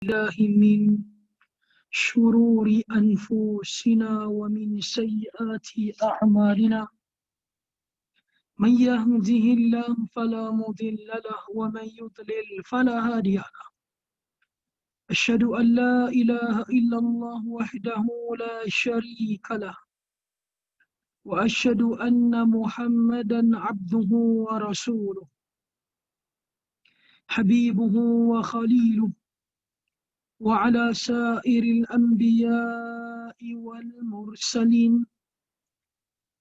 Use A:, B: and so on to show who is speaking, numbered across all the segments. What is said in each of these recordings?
A: الله من شرور أنفسنا ومن سيئات أعمالنا من يهده الله فلا مضل له ومن يضلل فلا هادي له أشهد أن لا إله إلا الله وحده لا شريك له وأشهد أن محمدا عبده ورسوله حبيبه وخليله وعلى سائر الأنبياء والمرسلين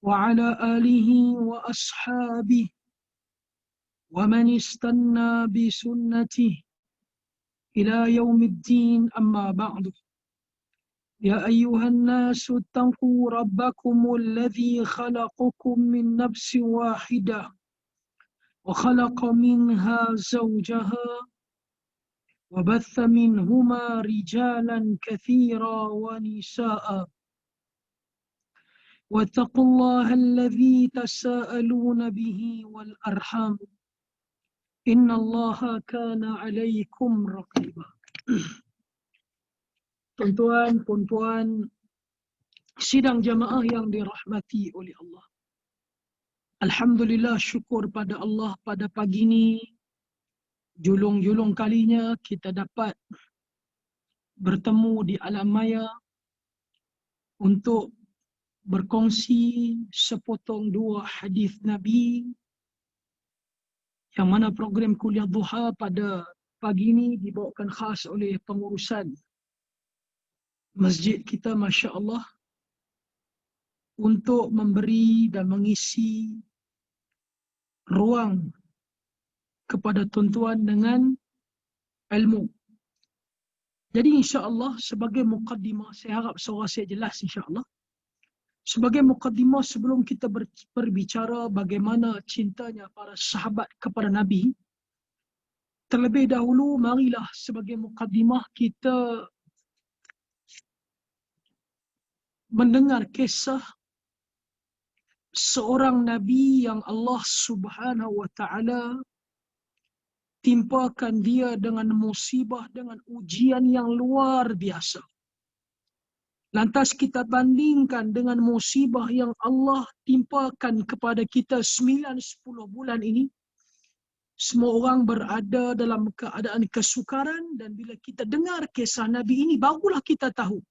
A: وعلى آله وأصحابه ومن استنى بسنته إلى يوم الدين أما بعد يا أيها الناس اتقوا ربكم الذي خلقكم من نفس واحدة وخلق منها زوجها وبث منهما رجالا كثيرا ونساء واتقوا الله الذي تساءلون به والأرحام إن الله كان عليكم رقيبا. Tuan-tuan, puan-puan, sidang jamaah yang dirahmati oleh Allah. Alhamdulillah, syukur pada Allah pada pagi ini. Julung-julung kalinya kita dapat bertemu di alam maya untuk berkongsi sepotong dua hadis Nabi, yang mana program kuliah duha pada pagi ini dibawakan khas oleh pengurusan masjid kita, Masya Allah, untuk memberi dan mengisi ruang kepada tuan-tuan dengan ilmu. Jadi insya Allah sebagai muqaddimah, saya harap suara saya jelas insya Allah. Sebagai muqaddimah sebelum kita berbicara bagaimana cintanya para sahabat kepada Nabi, terlebih dahulu marilah sebagai muqaddimah kita mendengar kisah seorang Nabi yang Allah Subhanahu wa Ta'ala timpakan dia dengan musibah, dengan ujian yang luar biasa. Lantas kita bandingkan dengan musibah yang Allah timpakan kepada kita 9-10 bulan ini. Semua orang berada dalam keadaan kesukaran, dan bila kita dengar kisah Nabi ini, barulah kita tahu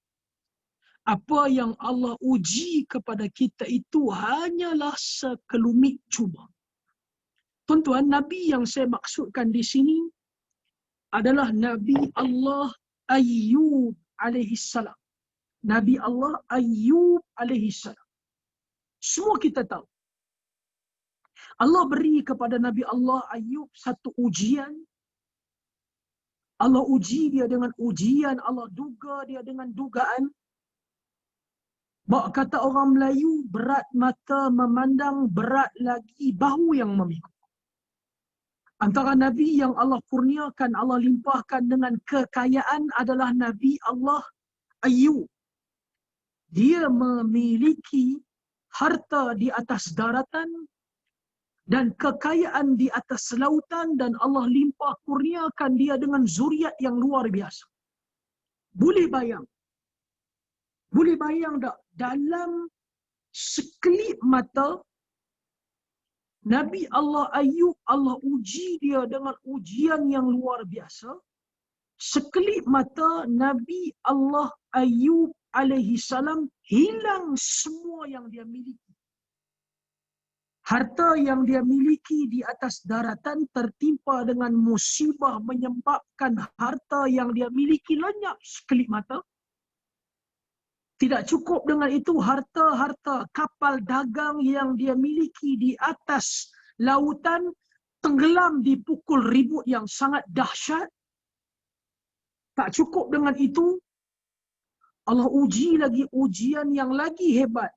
A: apa yang Allah uji kepada kita itu hanyalah sekelumit cuba. Tuan-tuan, Nabi yang saya maksudkan di sini adalah Nabi Allah Ayyub alaihi salam. Nabi Allah Ayyub alaihi salam. Semua kita tahu. Allah beri kepada Nabi Allah Ayyub satu ujian. Allah uji dia dengan ujian, Allah duga dia dengan dugaan. Bak kata orang Melayu, berat mata memandang, berat lagi bahu yang memikul. Antara Nabi yang Allah kurniakan, Allah limpahkan dengan kekayaan adalah Nabi Allah Ayyub. Dia memiliki harta di atas daratan dan kekayaan di atas lautan, dan Allah limpah kurniakan dia dengan zuriat yang luar biasa. Boleh bayang tak? Dalam sekelip mata, Nabi Allah Ayyub, Allah uji dia dengan ujian yang luar biasa. Sekelip mata, Nabi Allah Ayyub alaihi salam hilang semua yang dia miliki. Harta yang dia miliki di atas daratan tertimpa dengan musibah menyebabkan harta yang dia miliki lenyap sekelip mata. Tidak cukup dengan itu, harta-harta kapal dagang yang dia miliki di atas lautan tenggelam di pukul ribut yang sangat dahsyat. Tak cukup dengan itu, Allah uji lagi ujian yang lagi hebat.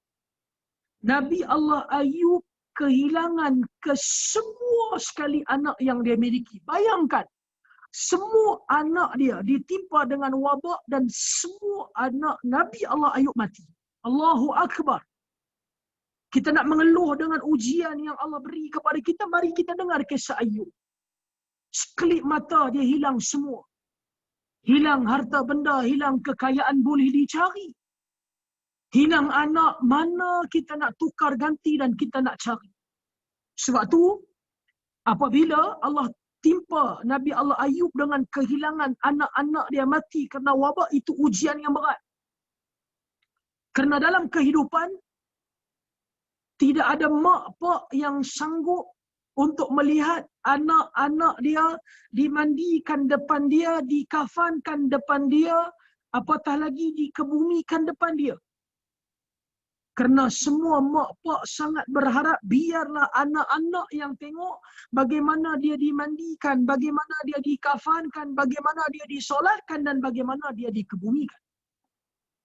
A: Nabi Allah Ayyub kehilangan kesemua sekali anak yang dia miliki. Bayangkan, semua anak dia ditimpa dengan wabak dan semua anak Nabi Allah Ayyub mati. Allahu Akbar. Kita nak mengeluh dengan ujian yang Allah beri kepada kita, mari kita dengar kisah Ayyub. Sekelip mata dia hilang semua. Hilang harta benda, hilang kekayaan boleh dicari. Hilang anak, mana kita nak tukar ganti dan kita nak cari. Sebab tu, apabila Allah timpa Nabi Allah Ayub dengan kehilangan anak-anak dia mati kerana wabak, itu ujian yang berat. Kerana dalam kehidupan, tidak ada mak pak yang sanggup untuk melihat anak-anak dia dimandikan depan dia, dikafankan depan dia, apatah lagi dikebumikan depan dia. Kerana semua mak pak sangat berharap biarlah anak-anak yang tengok bagaimana dia dimandikan, bagaimana dia dikafankan, bagaimana dia disolatkan dan bagaimana dia dikebumikan.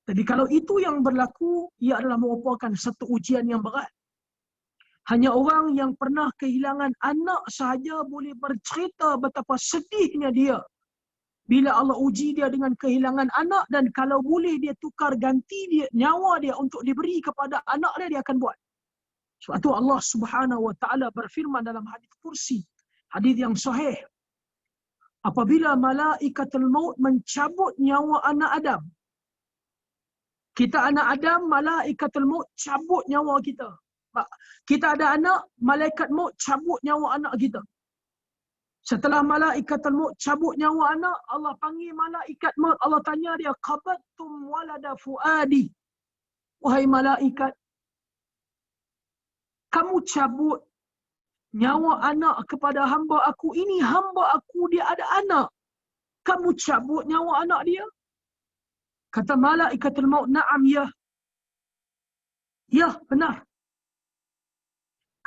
A: Jadi kalau itu yang berlaku, ia adalah merupakan satu ujian yang berat. Hanya orang yang pernah kehilangan anak sahaja boleh bercerita betapa sedihnya dia bila Allah uji dia dengan kehilangan anak, dan kalau boleh dia tukar ganti dia, nyawa dia untuk diberi kepada anak dia, dia akan buat. Sebab tu Allah Subhanahu wa taala berfirman dalam hadis kursi, hadis yang sahih, apabila malaikatul maut mencabut nyawa anak Adam, kita anak Adam, malaikatul maut cabut nyawa kita. Kita ada anak, malaikat maut cabut nyawa anak kita. Setelah malaikatul maut cabut nyawa anak, Allah panggil malaikat maut, Allah tanya dia, qabattum walada fuadi. Wahai malaikat, kamu cabut nyawa anak kepada hamba aku ini, hamba aku dia ada anak. Kamu cabut nyawa anak dia? Kata malaikatul maut, na'am ya. Ya, benar.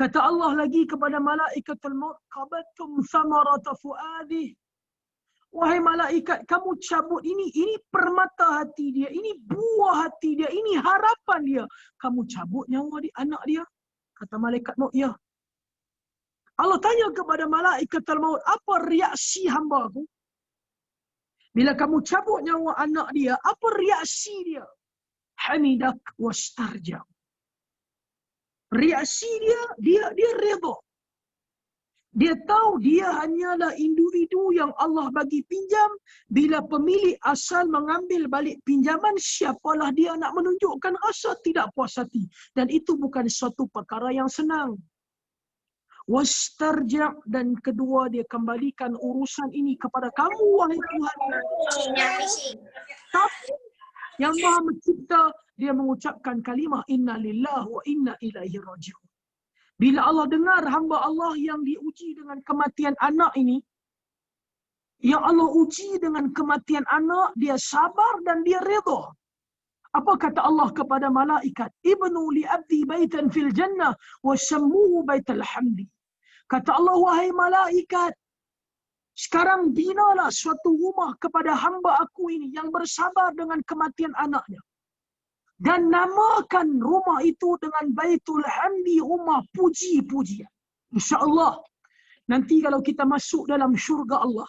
A: Kata Allah lagi kepada malaikatul maut, qabattum samarata fuadi. Wahai malaikat, kamu cabut ini permata hati dia, ini buah hati dia, ini harapan dia. Kamu cabut nyawa di anak dia? Kata malaikat maut, ya. Allah tanya kepada malaikatul maut, apa reaksi hamba aku? Bila kamu cabut nyawa anak dia, apa reaksi dia? Hamidak wastarja. Reaksi dia redha. Dia tahu dia hanyalah individu yang Allah bagi pinjam. Bila pemilik asal mengambil balik pinjaman, siapalah dia nak menunjukkan rasa tidak puas hati. Dan itu bukan suatu perkara yang senang. Wastarja', dan kedua dia kembalikan urusan ini kepada kamu, wahai Tuhan. Tapi yang Maha Mencipta, dia mengucapkan kalimah inna lillahi wa inna ilaihi raji'un. Bila Allah dengar hamba Allah yang diuji dengan kematian anak ini, yang Allah uji dengan kematian anak, dia sabar dan dia redha. Apa kata Allah kepada malaikat? Ibnu li abdi baitan fil jannah wa sammuhu baital hamdi. Kata Allah, wahai malaikat, sekarang binalah suatu rumah kepada hamba aku ini yang bersabar dengan kematian anaknya. Dan namakan rumah itu dengan Baitul Hamdi, rumah puji-pujian. InsyaAllah, nanti kalau kita masuk dalam syurga Allah,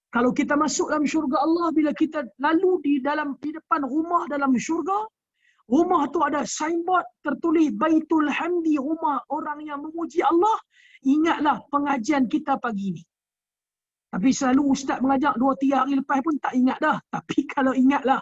A: kalau kita masuk dalam syurga Allah, bila kita lalu di depan rumah dalam syurga, rumah tu ada signboard tertulis Baitul Hamdi, rumah orang yang memuji Allah. Ingatlah pengajian kita pagi ini. Tapi selalu ustaz mengajak 2-3 hari lepas pun tak ingat dah. Tapi kalau ingatlah,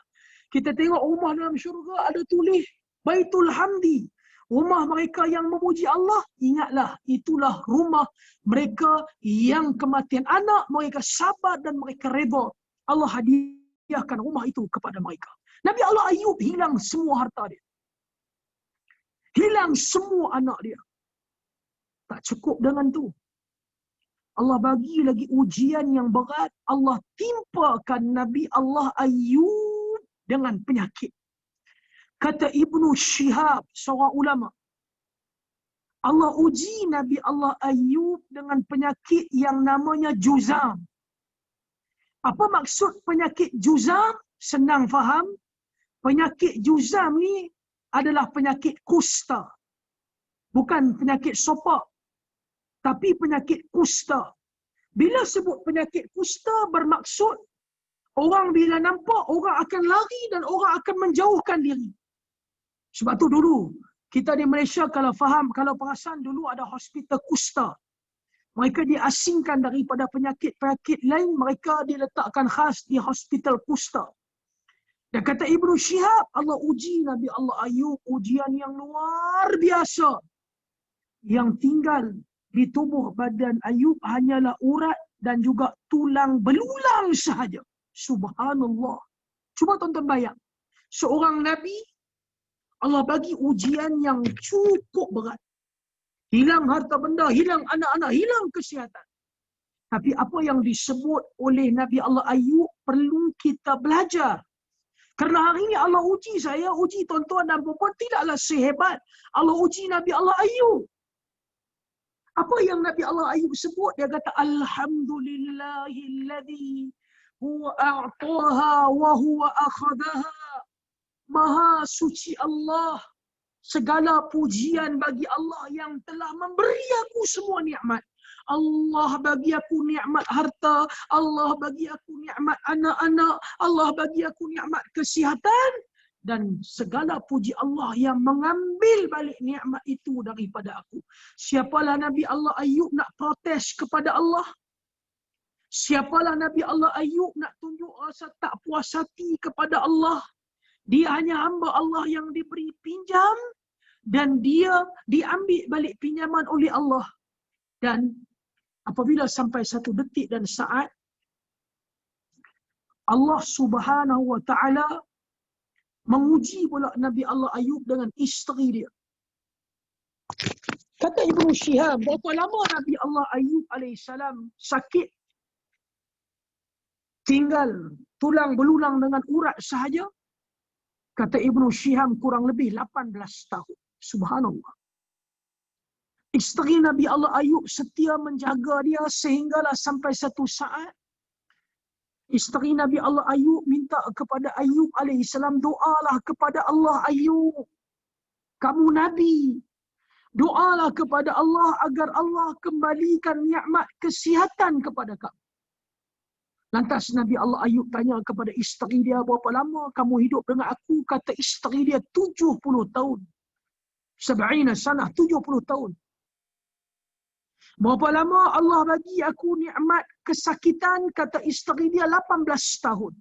A: kita tengok rumah dalam syurga ada tulis Baitul Hamdi, rumah mereka yang memuji Allah. Ingatlah, itulah rumah mereka yang kematian anak, mereka sabar dan mereka redha. Allah hadiahkan rumah itu kepada mereka. Nabi Allah Ayub hilang semua harta dia. Hilang semua anak dia. Tak cukup dengan tu. Allah bagi lagi ujian yang berat. Allah timpakan Nabi Allah Ayub dengan penyakit. Kata Ibnu Syihab, seorang ulama, Allah uji Nabi Allah Ayub dengan penyakit yang namanya juzam. Apa maksud penyakit juzam? Senang faham. Penyakit juzam ni adalah penyakit kusta. Bukan penyakit sopak, tapi penyakit kusta. Bila sebut penyakit kusta, bermaksud orang bila nampak, orang akan lari dan orang akan menjauhkan diri. Sebab tu dulu, kita di Malaysia kalau faham, kalau perasan dulu ada hospital kusta. Mereka diasingkan daripada penyakit-penyakit lain. Mereka diletakkan khas di hospital kusta. Dan kata Ibnu Syihab, Allah uji Nabi Allah Ayub ujian yang luar biasa. Yang tinggal di tubuh badan Ayub hanyalah urat dan juga tulang belulang sahaja. Subhanallah. Cuba tonton bayang. Seorang Nabi, Allah bagi ujian yang cukup berat. Hilang harta benda, hilang anak-anak, hilang kesihatan. Tapi apa yang disebut oleh Nabi Allah Ayub perlu kita belajar. Kerana hari ini Allah uji saya, uji tuan-tuan dan puan-puan tidaklah sehebat Allah uji Nabi Allah Ayub. Apa yang Nabi Allah Ayub sebut? Dia kata, Alhamdulillahilladzi huwa a'taha wa huwa akhadaha. Maha suci Allah. Segala pujian bagi Allah yang telah memberi aku semua nikmat. Allah bagi aku nikmat harta, Allah bagi aku nikmat anak-anak, Allah bagi aku nikmat kesihatan, dan segala puji Allah yang mengambil balik nikmat itu daripada aku. Siapalah Nabi Allah Ayub nak protes kepada Allah? Siapalah Nabi Allah Ayub nak tunjuk rasa tak puas hati kepada Allah? Dia hanya hamba Allah yang diberi pinjam dan dia diambil balik pinjaman oleh Allah. Dan apabila sampai satu detik dan saat Allah Subhanahu wa taala menguji pula Nabi Allah Ayub dengan isteri dia. Kata Ibnu Syihab, berapa lama Nabi Allah Ayub alaihissalam sakit? Tinggal tulang belulang dengan urat sahaja. Kata Ibnu Syihab, kurang lebih 18 tahun. Subhanallah. Isteri Nabi Allah Ayub setia menjaga dia sehinggalah sampai satu saat isteri Nabi Allah Ayub minta kepada Ayub alaihissalam, doalah kepada Allah Ayub. Kamu Nabi. Doalah kepada Allah agar Allah kembalikan nikmat kesihatan kepada kamu. Lantas Nabi Allah Ayub tanya kepada isteri dia, berapa lama kamu hidup dengan aku? Kata isteri dia, 70 tahun. 70 sanah, 70 tahun. Berapa lama Allah bagi aku nikmat kesakitan? Kata isteri dia, 18 tahun.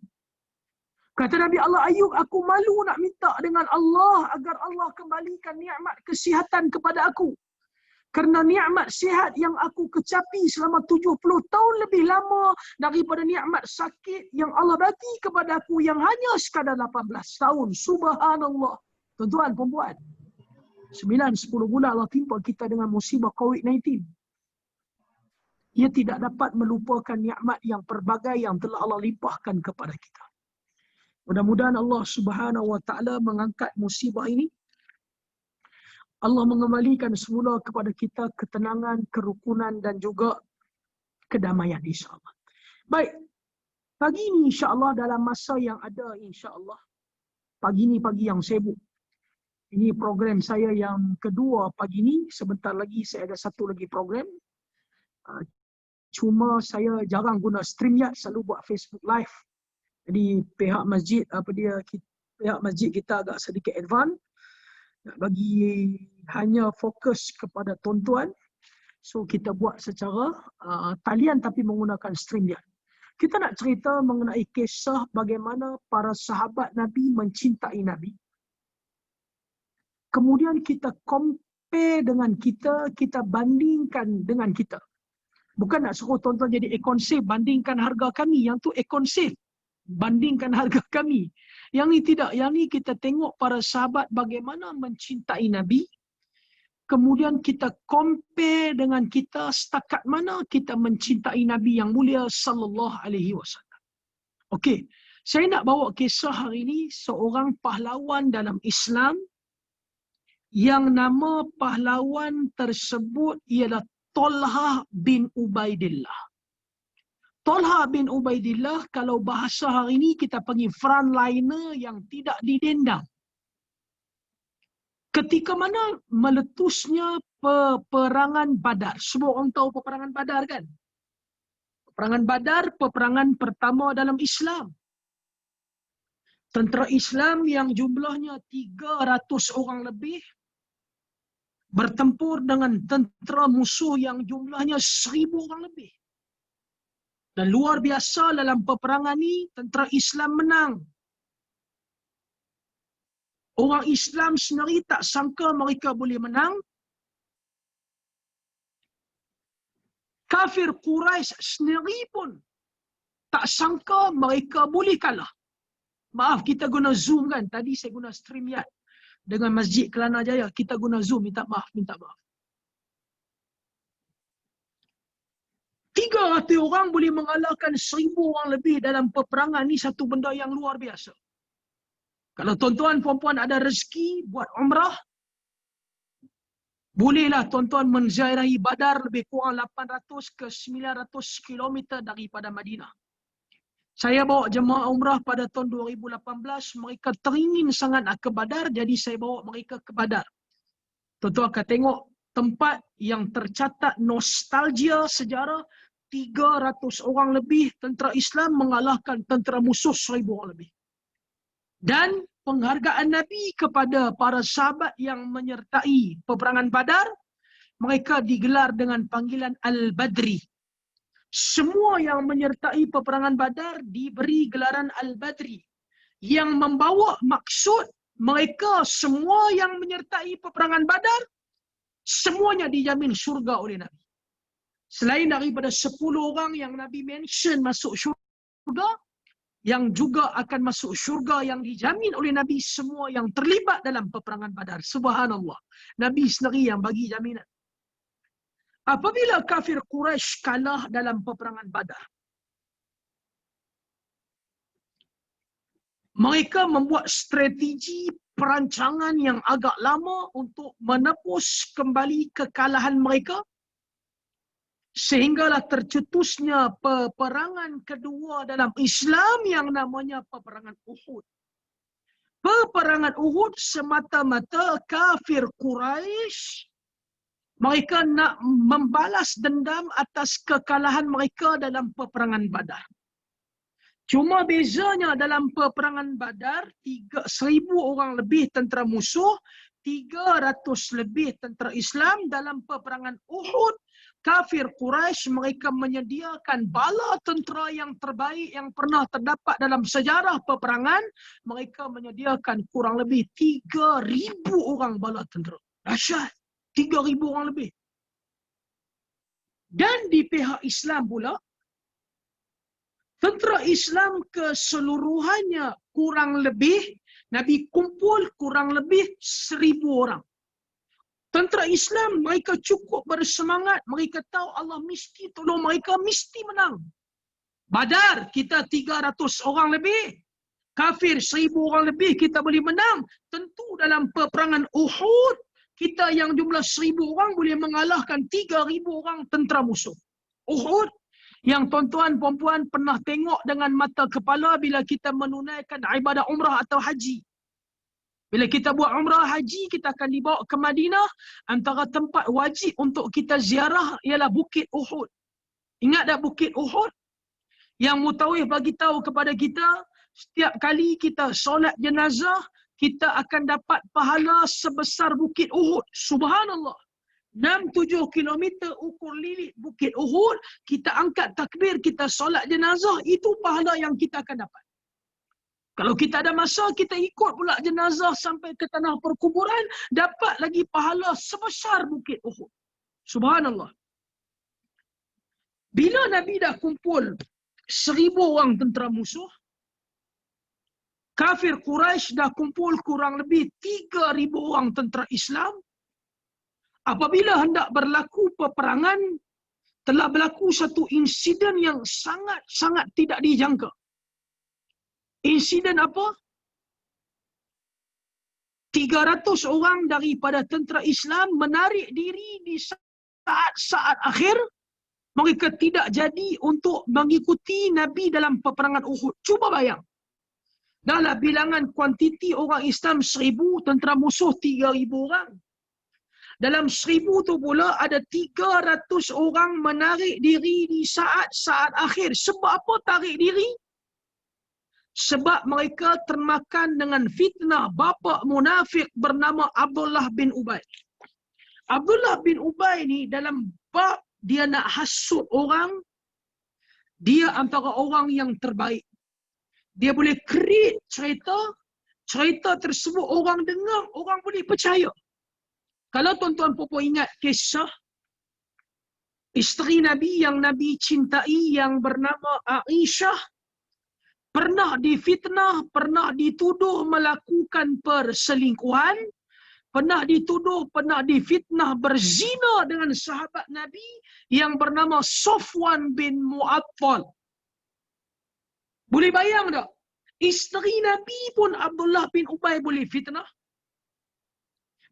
A: Kata Nabi Allah Ayub, aku malu nak minta dengan Allah agar Allah kembalikan nikmat kesihatan kepada aku. Kerana nikmat sihat yang aku kecapi selama 70 tahun lebih lama daripada nikmat sakit yang Allah bagi kepada aku yang hanya sekadar 18 tahun. Subhanallah. Tuan-tuan, perempuan. 9-10 bulan Allah timpa kita dengan musibah COVID-19. Ia tidak dapat melupakan nikmat yang pelbagai yang telah Allah limpahkan kepada kita. Mudah-mudahan Allah Subhanahu wa taala mengangkat musibah ini. Allah mengembalikan semula kepada kita ketenangan, kerukunan dan juga kedamaian insya-Allah. Baik. Pagi ini insya-Allah dalam masa yang ada insya-Allah. Pagi ini pagi yang sibuk. Ini program saya yang kedua pagi ini. Sebentar lagi saya ada satu lagi program. Cuma saya jarang guna StreamYard, selalu buat Facebook Live. Jadi pihak masjid pihak masjid kita agak sedikit advance. Nak bagi hanya fokus kepada tuan-tuan. So kita buat secara talian tapi menggunakan StreamYard. Kita nak cerita mengenai kisah bagaimana para sahabat Nabi mencintai Nabi. Kemudian kita compare dengan kita bandingkan dengan kita. Bukan nak suruh tuan-tuan jadi account save, bandingkan harga kami. Yang tu account save, bandingkan harga kami. Yang ni tidak, yang ni kita tengok para sahabat bagaimana mencintai Nabi. Kemudian kita compare dengan kita setakat mana kita mencintai Nabi yang mulia sallallahu alaihi wasallam. Okey, saya nak bawa kisah hari ini seorang pahlawan dalam Islam yang nama pahlawan tersebut ialah Talha bin Ubaidillah. Talha bin Ubaidillah, kalau bahasa hari ini kita panggil frontliner yang tidak didendang. Ketika mana meletusnya peperangan Badar. Semua orang tahu peperangan Badar kan? Peperangan Badar, peperangan pertama dalam Islam. Tentera Islam yang jumlahnya 300 orang lebih bertempur dengan tentera musuh yang jumlahnya 1,000 orang lebih. Dan luar biasa dalam peperangan ini, tentera Islam menang. Orang Islam sendiri tak sangka mereka boleh menang. Kafir Quraisy sendiri pun tak sangka mereka boleh kalah. Maaf, kita guna Zoom kan. Tadi saya guna StreamYard dengan Masjid Kelana Jaya. Kita guna Zoom, minta maaf. 300 orang boleh mengalahkan 1,000 orang lebih dalam peperangan ni, satu benda yang luar biasa. Kalau tuan-tuan puan-puan ada rezeki buat umrah, bolehlah tuan-tuan menziarahi Badar, lebih kurang 800 ke 900 km daripada Madinah. Saya bawa jemaah umrah pada tahun 2018, mereka teringin sangat nak ke Badar, jadi saya bawa mereka ke Badar. Tuan-tuan akan tengok tempat yang tercatat nostalgia sejarah, 300 orang lebih tentera Islam mengalahkan tentera musuh 1,000 orang lebih. Dan penghargaan Nabi kepada para sahabat yang menyertai peperangan Badar, mereka digelar dengan panggilan Al-Badri. Semua yang menyertai peperangan Badar diberi gelaran Al-Badri, yang membawa maksud mereka semua yang menyertai peperangan Badar, semuanya dijamin syurga oleh Nabi. Selain daripada 10 orang yang Nabi mention masuk syurga, yang juga akan masuk syurga yang dijamin oleh Nabi, semua yang terlibat dalam peperangan Badar. Subhanallah. Nabi sendiri yang bagi jaminan. Apabila kafir Quraisy kalah dalam peperangan Badar, mereka membuat strategi perancangan yang agak lama untuk menepus kembali kekalahan mereka, sehinggalah tercetusnya peperangan kedua dalam Islam yang namanya peperangan Uhud. Peperangan Uhud semata-mata kafir Quraisy, mereka nak membalas dendam atas kekalahan mereka dalam peperangan Badar. Cuma bezanya dalam peperangan Badar, 1,000 orang lebih tentera musuh, 300 lebih tentera Islam. Dalam peperangan Uhud, kafir Quraisy mereka menyediakan bala tentera yang terbaik yang pernah terdapat dalam sejarah peperangan. Mereka menyediakan kurang lebih 3,000 orang bala tentera. Dahsyat. 3,000 orang lebih. Dan di pihak Islam pula, tentera Islam keseluruhannya kurang lebih, Nabi kumpul kurang lebih 1,000 orang. Tentera Islam mereka cukup bersemangat, mereka tahu Allah mesti tolong mereka, mesti menang. Badar kita 300 orang lebih, kafir 1,000 orang lebih, kita boleh menang. Tentu dalam peperangan Uhud, kita yang jumlah 1,000 orang boleh mengalahkan 3,000 orang tentera musuh. Uhud yang tuan-tuan puan-puan pernah tengok dengan mata kepala bila kita menunaikan ibadah umrah atau haji. Bila kita buat umrah haji, kita akan dibawa ke Madinah. Antara tempat wajib untuk kita ziarah ialah Bukit Uhud. Ingat tak Bukit Uhud? Yang mutawif bagi tahu kepada kita, setiap kali kita solat jenazah, kita akan dapat pahala sebesar Bukit Uhud. Subhanallah. 6-7 kilometer ukur lilit Bukit Uhud, kita angkat takbir, kita solat jenazah, itu pahala yang kita akan dapat. Kalau kita ada masa, kita ikut pula jenazah sampai ke tanah perkuburan, dapat lagi pahala sebesar Bukit Uhud. Subhanallah. Bila Nabi dah kumpul 1,000 orang tentera musuh, kafir Quraisy dah kumpul kurang lebih 3,000 orang tentera Islam. Apabila hendak berlaku peperangan, telah berlaku satu insiden yang sangat-sangat tidak dijangka. Insiden apa? 300 orang daripada tentera Islam menarik diri di saat-saat akhir. Mereka tidak jadi untuk mengikuti Nabi dalam peperangan Uhud. Cuba bayang. Dalam bilangan kuantiti orang Islam 1,000, tentera musuh 3,000 orang. Dalam 1,000 tu pula ada 300 orang menarik diri di saat-saat akhir. Sebab apa tarik diri? Sebab mereka termakan dengan fitnah bapa munafik bernama Abdullah bin Ubay. Abdullah bin Ubay ni dalam bab dia nak hasut orang, dia antara orang yang terbaik. Dia boleh create cerita tersebut orang dengar, orang boleh percaya. Kalau tuan-tuan puan ingat kisah isteri Nabi yang Nabi cintai yang bernama Aisyah, pernah difitnah, pernah dituduh melakukan perselingkuhan, pernah dituduh, pernah difitnah berzina dengan sahabat Nabi yang bernama Safwan bin Mu'attal. Boleh bayang tak? Isteri Nabi pun Abdullah bin Ubay boleh fitnah.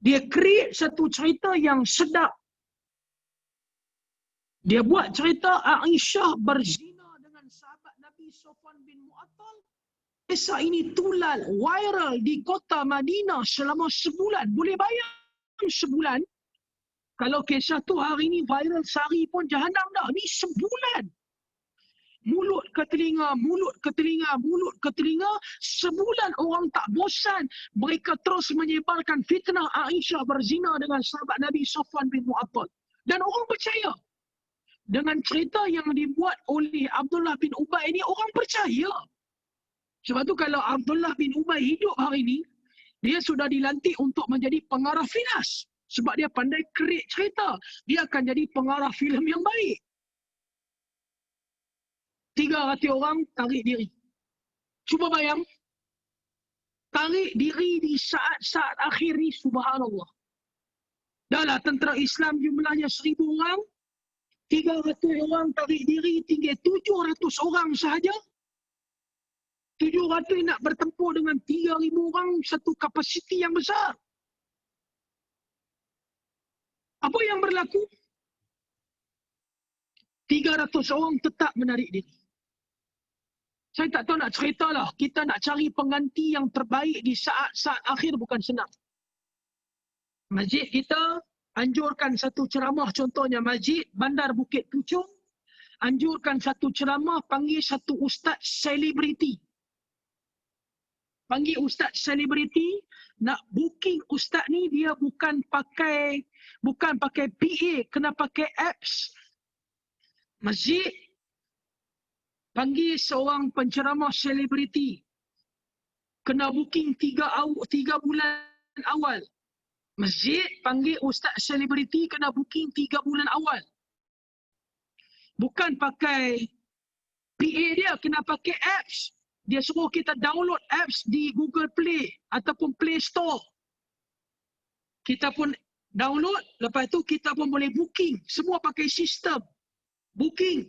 A: Dia create satu cerita yang sedap. Dia buat cerita Aisyah berzina dengan sahabat Nabi Safwan bin Mu'attal. Kisah ini tulal, viral di kota Madinah selama sebulan. Boleh bayang sebulan? Kalau kisah tu hari ni viral sehari pun jahanam dah. Ni sebulan. Mulut ke telinga, mulut ke telinga, mulut ke telinga. Sebulan orang tak bosan. Mereka terus menyebarkan fitnah Aisyah berzina dengan sahabat Nabi Safwan bin Mu'attal. Dan orang percaya. Dengan cerita yang dibuat oleh Abdullah bin Ubay ni, orang percaya. Sebab tu kalau Abdullah bin Ubay hidup hari ni, dia sudah dilantik untuk menjadi pengarah finas. Sebab dia pandai create cerita. Dia akan jadi pengarah filem yang baik. 300 orang tarik diri. Cuba bayang. Tarik diri di saat-saat akhir ni, subhanallah. Dahlah tentera Islam jumlahnya 1000 orang. 300 orang tarik diri, tinggal 700 orang sahaja. 700 nak bertempur dengan 3000 orang, satu kapasiti yang besar. Apa yang berlaku? 300 orang tetap menarik diri. Saya tak tahu nak ceritalah. Kita nak cari pengganti yang terbaik di saat-saat akhir bukan senang. Masjid kita anjurkan satu ceramah, contohnya Masjid Bandar Bukit Puchong, anjurkan satu ceramah, panggil satu ustaz selebriti. Panggil ustaz selebriti, nak booking ustaz ni dia bukan pakai PA, kena pakai apps. Masjid panggil seorang penceramah selebriti. Kena booking 3 bulan awal. Masjid panggil ustaz selebriti, kena booking 3 bulan awal. Bukan pakai PA dia, kena pakai apps. Dia suruh kita download apps di Google Play ataupun Play Store. Kita pun download, lepas tu kita pun boleh booking. Semua pakai sistem booking.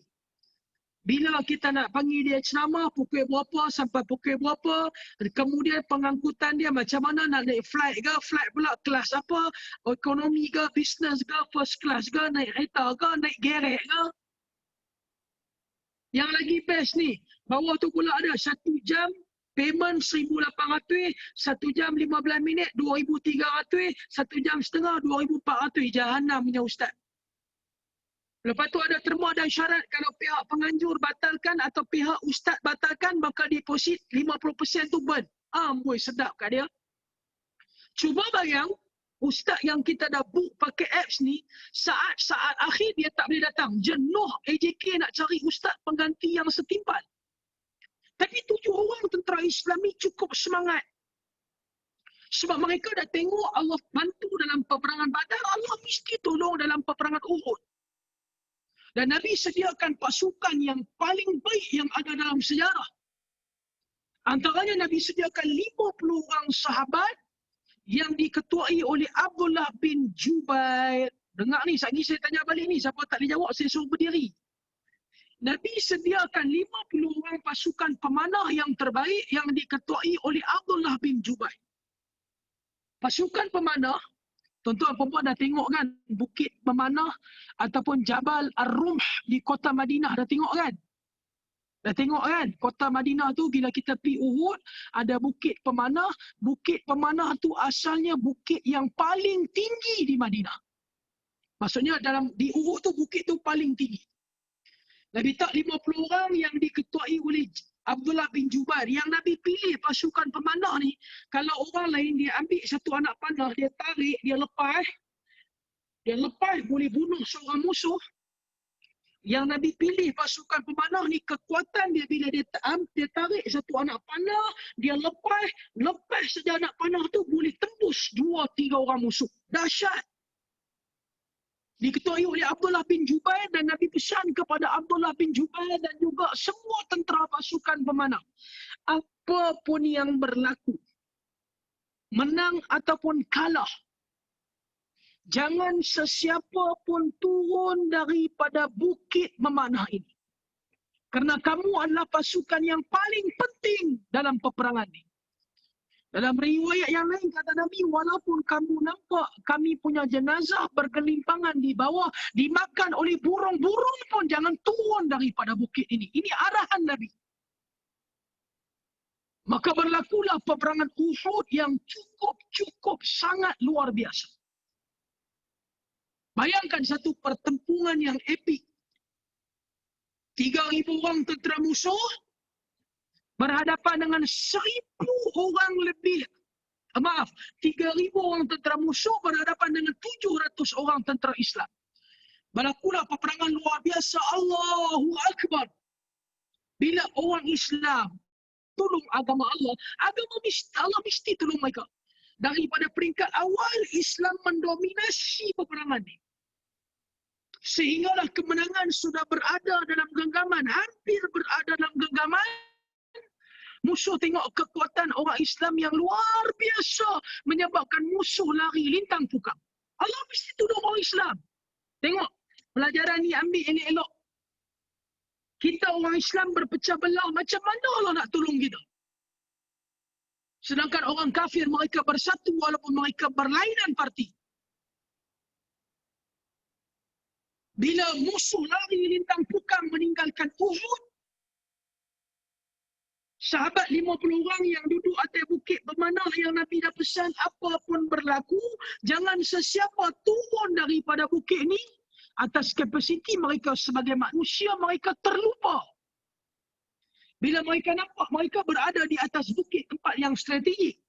A: Bila kita nak panggil dia ceramah, pukul berapa sampai pukul berapa. Kemudian pengangkutan dia macam mana, nak naik flight ke, flight pula kelas apa, ekonomi ke, business ke, first class ke, naik kereta ke, naik gerek ke. Yang lagi best ni, bawah tu pula ada 1 jam, payment 1,800, 1 jam 15 minit, 2,300, 1 jam setengah, 2,400. Jahanam punya ustaz. Lepas tu ada terma dan syarat, kalau pihak penganjur batalkan atau pihak ustaz batalkan, maka deposit 50% tu burn. Amboi, sedap kat dia. Cuba bayang, ustaz yang kita dah book pakai apps ni, saat-saat akhir dia tak boleh datang. Jenuh AJK nak cari ustaz pengganti yang setimpal. Tapi 7 orang tentera Islam ni cukup semangat. Sebab mereka dah tengok Allah bantu dalam peperangan Badar, Allah mesti tolong dalam peperangan Uhud. Dan Nabi sediakan pasukan yang paling baik yang ada dalam sejarah. Antaranya Nabi sediakan 50 orang sahabat yang diketuai oleh Abdullah bin Jubair. Dengar ni, saya tanya balik ni. Siapa tak boleh jawab, saya suruh berdiri. Nabi sediakan 50 orang pasukan pemanah yang terbaik yang diketuai oleh Abdullah bin Jubair. Pasukan pemanah, tuan-tuan perempuan dah tengok kan bukit pemanah ataupun Jabal Ar-Rumh di kota Madinah, dah tengok kan? Dah tengok kan? Kota Madinah tu bila kita pergi Uhud, ada bukit pemanah. Bukit pemanah tu asalnya bukit yang paling tinggi di Madinah. Maksudnya di Uhud tu bukit tu paling tinggi. Nabi tak 50 orang yang diketuai oleh Abdullah bin Jubair. Yang Nabi pilih pasukan pemanah ni, kalau orang lain dia ambil satu anak panah, dia tarik, dia lepas, Dia lepas boleh bunuh seorang musuh. Yang Nabi pilih pasukan pemanah ni, kekuatan dia bila dia tarik satu anak panah, dia lepas saja anak panah tu boleh tembus 2-3 orang musuh. Dahsyat. Diketuai oleh Abdullah bin Jubair, dan Nabi pesan kepada Abdullah bin Jubair dan juga semua tentera pasukan pemanah. Apapun yang berlaku, menang ataupun kalah, jangan sesiapa pun turun daripada bukit memanah ini. Kerana kamu adalah pasukan yang paling penting dalam peperangan ini. Dalam riwayat yang lain kata Nabi, walaupun kamu nampak kami punya jenazah bergelimpangan di bawah, dimakan oleh burung-burung pun jangan turun daripada bukit ini. Ini arahan Nabi. Maka berlakulah peperangan Uhud yang cukup sangat luar biasa. Bayangkan satu pertempuran yang epik. 3,000 orang tentera musuh berhadapan dengan 1,000 orang lebih. 3,000 orang tentera musuh berhadapan dengan 700 orang tentera Islam. Berlakulah peperangan luar biasa. Allahu Akbar. Bila orang Islam tolong agama Allah mesti tolong mereka. Daripada peringkat awal, Islam mendominasi peperangan ini. Sehinggalah kemenangan sudah berada dalam genggaman, hampir berada dalam genggaman. Musuh tengok kekuatan orang Islam yang luar biasa, menyebabkan musuh lari lintang pukang. Allah mesti tolong orang Islam. Tengok, pelajaran ni ambil elok-elok. Kita orang Islam berpecah belah, macam mana Allah nak tolong kita? Sedangkan orang kafir mereka bersatu walaupun mereka berlainan parti. Bila musuh lari lintang pukang meninggalkan Uhud, sahabat 50 orang yang duduk atas bukit pemanah yang Nabi dah pesan, apapun berlaku, jangan sesiapa turun daripada bukit ni. Atas kapasiti mereka sebagai manusia, mereka terlupa. Bila mereka nampak mereka berada di atas bukit, tempat yang strategik.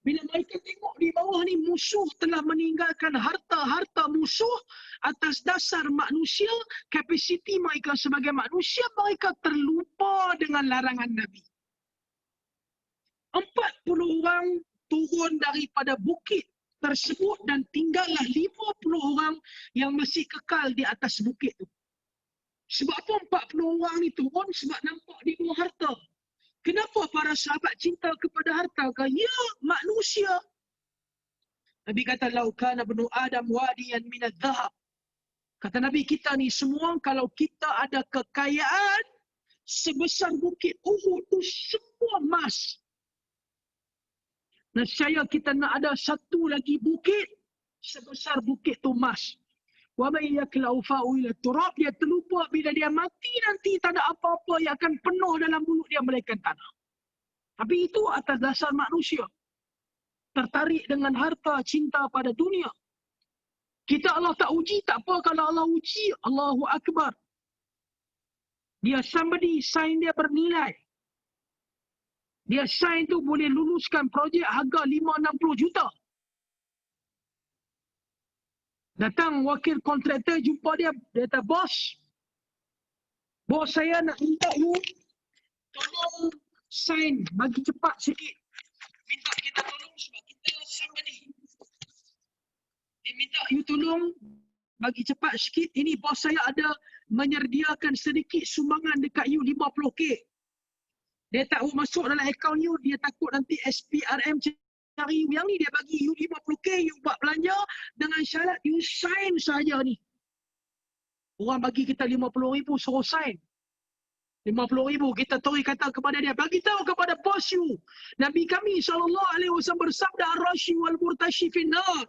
A: Bila mereka tengok di bawah ni, musuh telah meninggalkan harta-harta musuh atas dasar manusia, kapasiti mereka sebagai manusia, mereka terlupa dengan larangan Nabi. 40 orang turun daripada bukit tersebut dan tinggallah 50 orang yang masih kekal di atas bukit tu. Sebab apa 40 orang ni turun? Sebab nampak di bawah harta. Kenapa para sahabat cinta kepada harta? Ya, manusia. Nabi kata, lau kana ibnu Adam wadiyan minadh dhahab. Kata Nabi, kita ni semua kalau kita ada kekayaan sebesar bukit Uhud tu semua emas. Nescaya kita nak ada satu lagi bukit sebesar bukit tu emas. Wa may yaklau fa'u ila turab, dia terlupa bila dia mati nanti tak ada apa-apa yang akan penuh dalam mulut dia melainkan tanah. Tapi itu atas dasar manusia tertarik dengan harta, cinta pada dunia. Kita Allah tak uji, tak apa kalau Allah uji, Allahu Akbar. Dia somebody, sign dia bernilai. Dia sign tu boleh luluskan projek harga 5-60 juta. Datang wakil kontraktor jumpa dia, dia kata, bos saya nak minta you tolong sign, bagi cepat sikit. Minta kita tolong sebab kita somebody. Dia minta you tolong bagi cepat sikit. Ini bos saya ada menyediakan sedikit sumbangan dekat you 50k. Dia tak masuk dalam akaun you, dia takut nanti SPRM cari you yang ni, dia bagi you 50k, you buat belanja dengan syarat you sign saja ni. Orang bagi kita 50,000 suruh sign. 50,000 kita tori kata kepada dia, bagi tahu kepada bos you. Nabi kami SAW bersabda, ar-rashi wal murtashi finnar.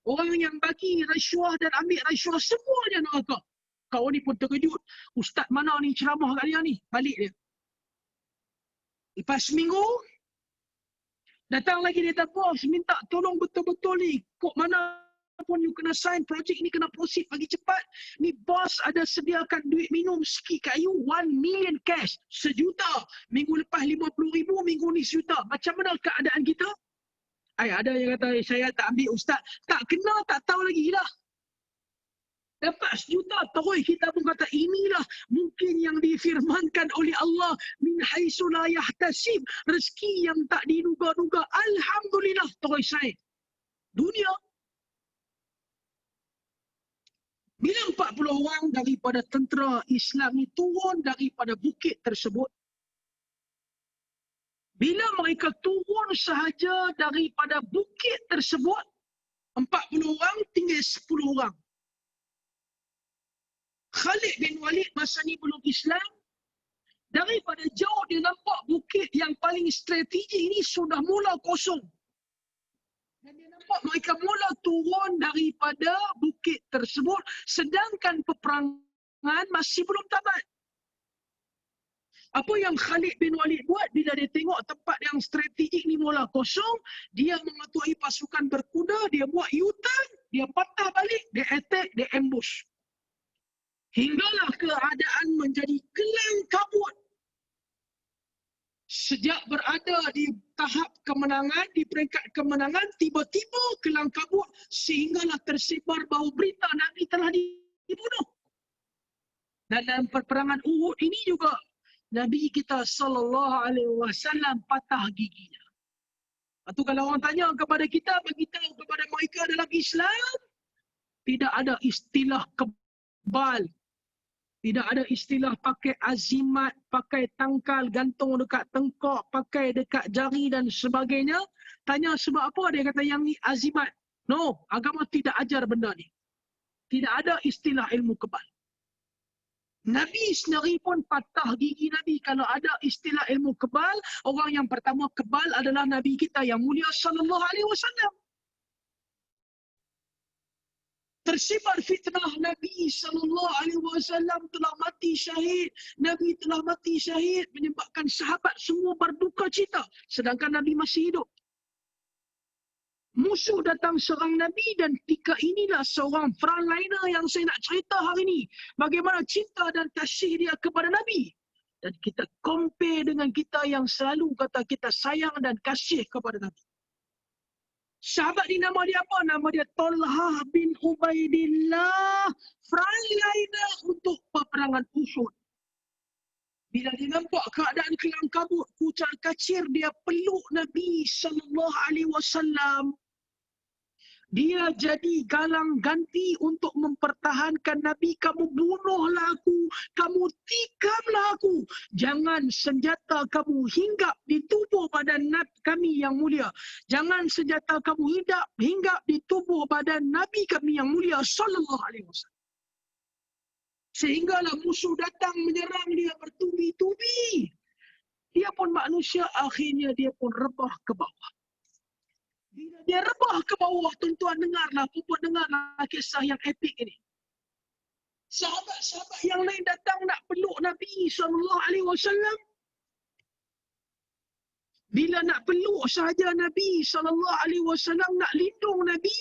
A: Orang yang bagi rasuah dan ambil rasuah semuanya neraka. Kau ni pun terkejut. Ustaz mana ni ceramah kat dia ni? Balik dia. Lepas seminggu, datang lagi dia kata, bos minta tolong betul-betul ni. Kok mana pun you kena sign, projek ni kena proceed bagi cepat. Ni bos ada sediakan duit minum sikit kat you, 1 million cash, 1 juta. Minggu lepas 50,000, minggu ni 1 juta. Macam mana keadaan kita? Ada yang kata, saya tak ambil ustaz. Tak kena, tak tahu lagi lah. Dapat sejuta, terus kita pun kata inilah mungkin yang difirmankan oleh Allah, min haitsu la yahtasib, rezeki yang tak diduga-duga. Alhamdulillah, terus saya. Dunia. Bila 40 orang daripada tentera Islam ni turun daripada bukit tersebut, bila mereka turun sahaja daripada bukit tersebut, 40 orang tinggal 10 orang. Khalid bin Walid masa ni belum Islam. Daripada jauh dia nampak bukit yang paling strategik ini sudah mula kosong. Dan dia nampak mereka mula turun daripada bukit tersebut sedangkan peperangan masih belum tamat. Apa yang Khalid bin Walid buat bila dia tengok tempat yang strategik ni mula kosong, dia mengetuai pasukan berkuda, dia buat U-turn, dia patah balik, dia attack, dia ambush. Hinggalah keadaan menjadi kelang kabut. Sejak berada di tahap kemenangan, di peringkat kemenangan, tiba-tiba kelang kabut sehinggalah tersebar bau berita Nabi telah dibunuh. Dan dalam perperangan Uhud ini juga Nabi kita SAW patah giginya. Lepas tu kalau orang tanya kepada kita, bagi tahu kepada mereka dalam Islam, tidak ada istilah kebal. Tidak ada istilah pakai azimat, pakai tangkal, gantung dekat tengkok, pakai dekat jari dan sebagainya. Tanya sebab apa? Dia kata yang ni azimat. No, agama tidak ajar benda ni. Tidak ada istilah ilmu kebal. Nabi sendiri pun patah gigi Nabi. Kalau ada istilah ilmu kebal, orang yang pertama kebal adalah Nabi kita yang mulia sallallahu alaihi wasallam. Tersebar fitnah Nabi sallallahu alaihi wasallam telah mati syahid. Nabi telah mati syahid menyebabkan sahabat semua berduka cita sedangkan Nabi masih hidup. Musuh datang serang Nabi dan ketika inilah seorang frontliner yang saya nak cerita hari ini. Bagaimana cinta dan kasih dia kepada Nabi. Dan kita compare dengan kita yang selalu kata kita sayang dan kasih kepada Nabi. Sahabat ni nama dia apa? Nama dia Talhah bin Ubaidillah. Frontliner untuk peperangan Uhud. Bila dia nampak keadaan kelang kabut, kucar kacir, dia peluk Nabi sallallahu alaihi wasallam. Dia jadi galang ganti untuk mempertahankan Nabi. Kamu bunuhlah aku, kamu tikamlah aku. Jangan senjata kamu hinggap di tubuh badan Nabi kami yang mulia. Jangan senjata kamu hinggap di tubuh badan Nabi kami yang mulia sallallahu alaihi wasallam. Sehinggalah musuh datang menyerang dia bertubi-tubi. Dia pun manusia, akhirnya dia pun rebah ke bawah. Bila dia rebah ke bawah, tuan-tuan dengarlah, puan dengarlah kisah yang epik ini. Sahabat-sahabat yang lain datang nak peluk Nabi SAW. Bila nak peluk sahaja Nabi SAW, nak lindung Nabi,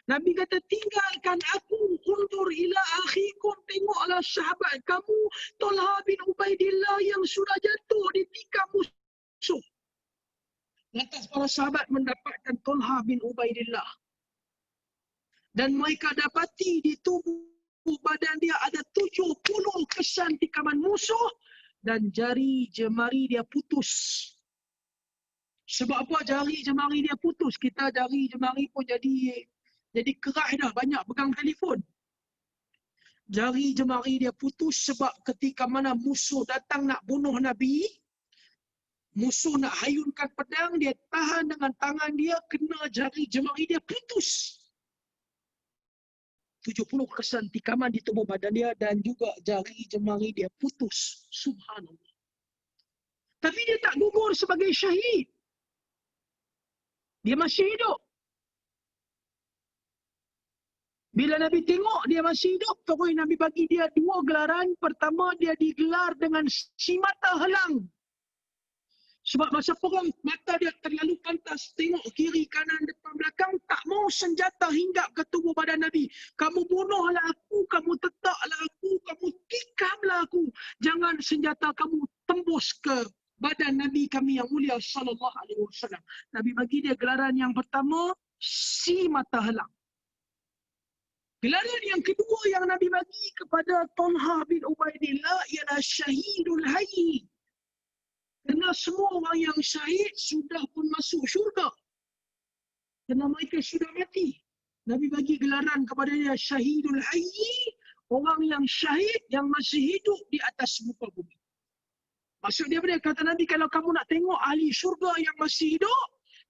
A: Nabi kata, tinggalkan aku, undur ila akhikum, tengoklah sahabat kamu, Talha bin Ubaidillah yang sudah jatuh ditikam musuh. Lantas para sahabat mendapatkan Talha bin Ubaidillah. Dan mereka dapati di tubuh badan dia ada 70 kesan tikaman musuh dan jari jemari dia putus. Sebab apa jari jemari dia putus? Kita jari jemari pun jadi keras dah, banyak pegang telefon. Jari jemari dia putus sebab ketika mana musuh datang nak bunuh Nabi, musuh nak hayunkan pedang, dia tahan dengan tangan dia, kena jari jemari dia putus. 70 kesan tikaman di tubuh badan dia dan juga jari jemari dia putus. Subhanallah. Tapi dia tak gugur sebagai syahid. Dia masih hidup. Bila Nabi tengok dia masih hidup, terus Nabi bagi dia 2 gelaran. Pertama, dia digelar dengan si mata helang. Sebab masa perang, mata dia terlalu pantas. Tengok kiri, kanan, depan, belakang. Tak mau senjata hinggap ke tubuh badan Nabi. Kamu bunuhlah aku, kamu tetaklah aku, kamu tikamlah aku. Jangan senjata kamu tembus ke badan Nabi kami yang mulia sallallahu alaihi wasallam. Nabi bagi dia gelaran yang pertama, si mata helang. Gelaran yang kedua yang Nabi bagi kepada Talha bin Ubaidillah ialah Syahidul Hayy. Kerana semua orang yang syahid sudah pun masuk syurga. Kerana mereka sudah mati. Nabi bagi gelaran kepada dia Syahidul Hayy, orang yang syahid yang masih hidup di atas muka bumi. Maksud dia apa dia? Kata Nabi, kalau kamu nak tengok ahli syurga yang masih hidup,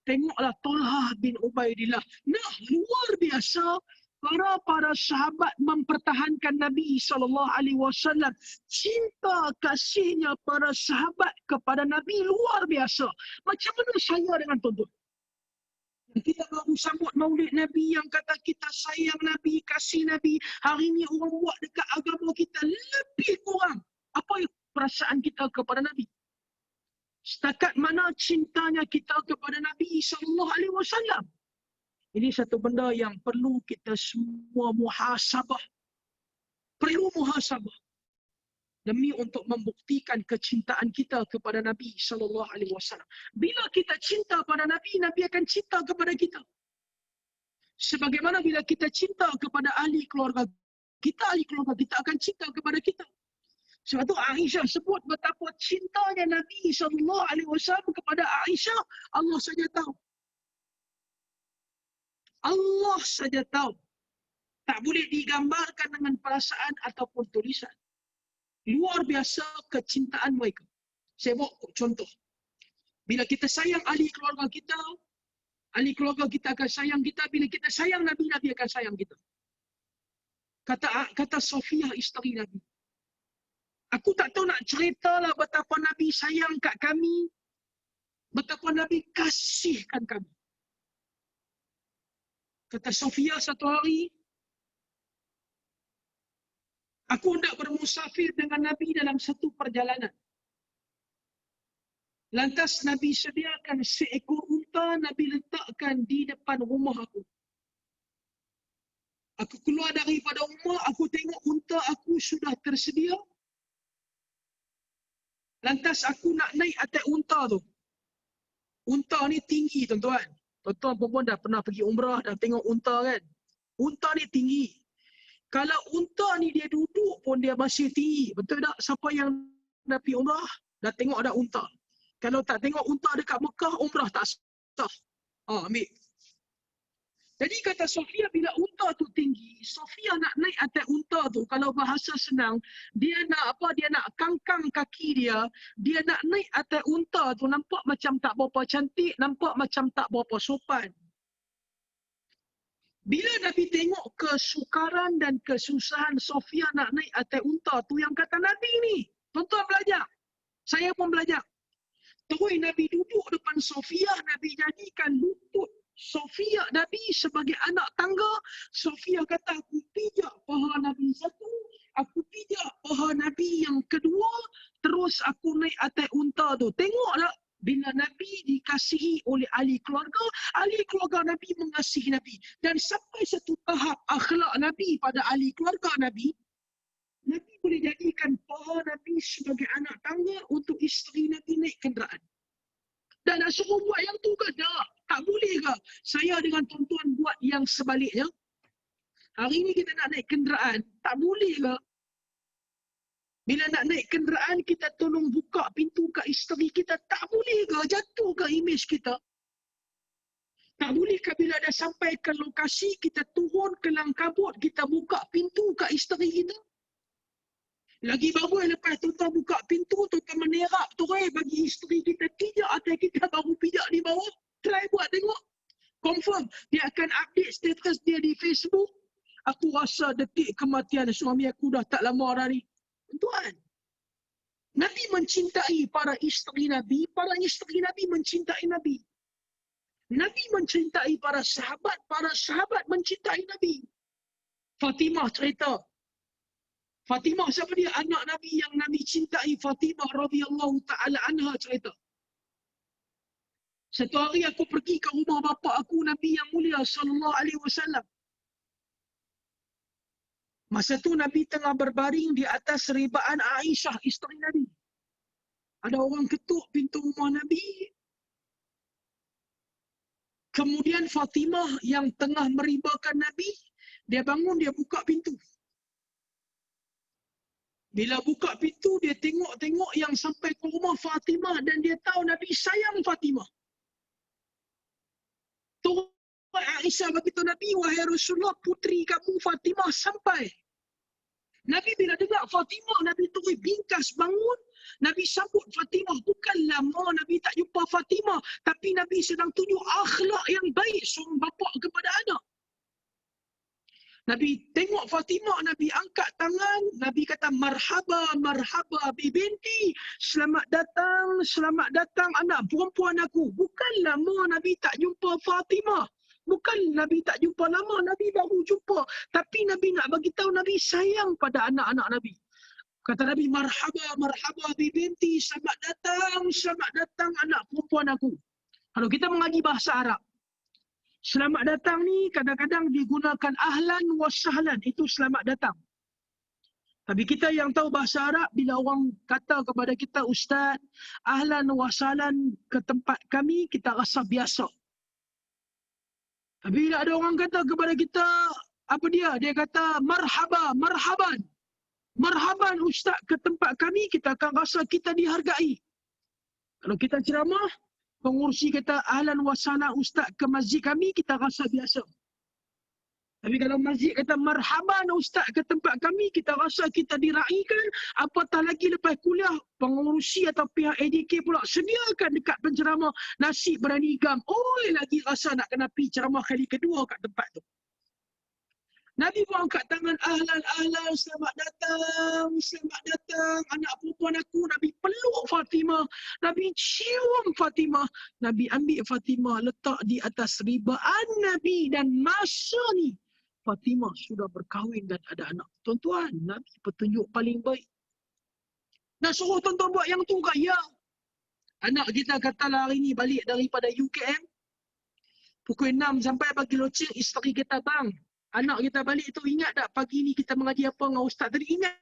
A: tengoklah Talha bin Ubaidillah. Nah, luar biasa para sahabat mempertahankan Nabi SAW. Cinta kasihnya para sahabat kepada Nabi luar biasa. Macam mana saya dengan tuan-tuan? Kita baru sambut maulid Nabi yang kata kita sayang Nabi, kasih Nabi. Hari ini orang buat dekat agama kita lebih kurang. Apa perasaan kita kepada Nabi? Setakat mana cintanya kita kepada Nabi SAW? Ini satu benda yang perlu kita semua muhasabah. Perlu muhasabah. Demi untuk membuktikan kecintaan kita kepada Nabi SAW. Bila kita cinta pada Nabi, Nabi akan cinta kepada kita. Sebagaimana bila kita cinta kepada ahli keluarga kita, ahli keluarga kita akan cinta kepada kita. Sebab tu Aisyah sebut betapa cintanya Nabi SAW kepada Aisyah, Allah saja tahu. Allah saja tahu. Tak boleh digambarkan dengan perasaan ataupun tulisan. Luar biasa kecintaan mereka. Saya bawa contoh. Bila kita sayang ahli keluarga kita, ahli keluarga kita akan sayang kita. Bila kita sayang Nabi, Nabi akan sayang kita. Kata Sofia, isteri Nabi. Aku tak tahu nak ceritalah betapa Nabi sayang kat kami. Betapa Nabi kasihkan kami. Kata Sofia satu hari, aku hendak bermusafir dengan Nabi dalam satu perjalanan. Lantas Nabi sediakan seekor unta, Nabi letakkan di depan rumah aku. Aku keluar daripada rumah, aku tengok unta aku sudah tersedia. Lantas aku nak naik atas unta tu. Unta ni tinggi tuan-tuan. Tuan-tuan pun dah pernah pergi umrah, dah tengok unta kan. Unta ni tinggi. Kalau unta ni dia duduk pun dia masih tinggi. Betul tak? Siapa yang dah pergi umrah, dah tengok ada unta. Kalau tak tengok unta dekat Mekah, umrah tak sah. Ambil. Jadi kata Sofia, bila unta tu tinggi, Sofia nak naik atas unta tu, kalau bahasa senang, dia nak kangkang kaki dia, dia nak naik atas unta tu, nampak macam tak berapa cantik, nampak macam tak berapa sopan. Bila Nabi tengok kesukaran dan kesusahan Sofia nak naik atas unta tu, yang kata Nabi ni, tuan-tuan belajar. Saya pun belajar. Terus Nabi duduk depan Sofia, Nabi jadikan lutut Sofia Nabi sebagai anak tangga. Sofia kata, aku pijak paha Nabi satu, aku pijak paha Nabi yang kedua, terus aku naik atas unta tu. Tengoklah, bila Nabi dikasihi oleh ahli keluarga Nabi mengasihi Nabi. Dan sampai satu tahap akhlak Nabi pada ahli keluarga Nabi, Nabi boleh jadikan paha Nabi sebagai anak tangga untuk isteri Nabi naik kenderaan. Dan nak suruh buat yang tu ke? Tak boleh ke? Saya dengan tuan-tuan buat yang sebaliknya. Hari ni kita nak naik kenderaan. Tak boleh ke? Bila nak naik kenderaan, kita tolong buka pintu kat isteri kita. Tak boleh ke? Jatuh ke imej kita? Tak boleh ke bila dah sampai ke lokasi, kita turun kelang kabut, kita buka pintu kat isteri kita? Lagi bagus lepas tuan-tuan buka pintu, tuan-tuan menerap tu bagi isteri kita pijak atas kita baru pijak di bawah. Try buat tengok. Confirm. Dia akan update status dia di Facebook. Aku rasa detik kematian suami aku dah tak lama dah ni. Tuan. Nabi mencintai para isteri Nabi. Para isteri Nabi mencintai Nabi. Nabi mencintai para sahabat mencintai Nabi. Fatimah cerita. Fatimah siapa dia? Anak Nabi yang Nabi cintai. Fatimah radhiyallahu ta'ala anha cerita. Satu hari aku pergi ke rumah bapa aku, Nabi yang mulia sallallahu alaihi wasallam. Masa tu Nabi tengah berbaring di atas ribaan Aisyah, isteri Nabi. Ada orang ketuk pintu rumah Nabi. Kemudian Fatimah yang tengah meribakan Nabi, Dia bangun, dia buka pintu. Bila buka pintu, dia tengok-tengok yang sampai ke rumah Fatimah dan dia tahu Nabi sayang Fatimah. Turun Aisyah beritahu Nabi, wahai Rasulullah, puteri kamu Fatimah sampai. Nabi bila dengar Fatimah, Nabi terus bingkas bangun. Nabi sambut Fatimah. Bukan lama Nabi tak jumpa Fatimah, tapi Nabi sedang tunjuk akhlak yang baik seorang bapa kepada anak. Nabi tengok Fatimah, Nabi angkat tangan, Nabi kata marhaba, marhaba binti, selamat datang anak perempuan aku. Bukan lama Nabi tak jumpa Fatimah. Bukan Nabi tak jumpa lama, Nabi baru jumpa. Tapi Nabi nak bagi tahu Nabi sayang pada anak-anak Nabi. Kata Nabi marhaba binti, selamat datang anak perempuan aku. Kalau kita mengaji bahasa Arab, selamat datang ni kadang-kadang digunakan ahlan wa sahlan. Itu selamat datang. Tapi kita yang tahu bahasa Arab, bila orang kata kepada kita, Ustaz, ahlan wa sahlan ke tempat kami, kita rasa biasa. Tapi bila ada orang kata kepada kita, apa dia? Dia kata marhaban. Marhaban Ustaz ke tempat kami, kita akan rasa kita dihargai. Kalau kita ceramah, pengurusi kata ahlan wa sahlan Ustaz ke masjid kami, kita rasa biasa. Tapi kalau masjid kata marhaban Ustaz ke tempat kami, kita rasa kita diraikan. Apatah lagi lepas kuliah, pengurusi atau pihak ADK pula sediakan dekat penceramah nasi berani gam. Lagi rasa nak kena pergi ceramah kali kedua kat tempat tu. Nabi pun angkat tangan, ahlan, selamat datang anak perempuan aku. Nabi peluk Fatimah, Nabi cium Fatimah, Nabi ambil Fatimah letak di atas ribaan Nabi, dan masa ni Fatimah sudah berkahwin dan ada anak. Tuan-tuan, Nabi petunjuk paling baik. Nak suruh tuan-tuan buat yang tu ke? Ya. Anak kita katalah hari ni balik daripada UKM, pukul 6 sampai bagi loceng, isteri kita, bang, anak kita balik tu, ingat tak pagi ni kita mengaji apa dengan ustaz tadi? Ingat.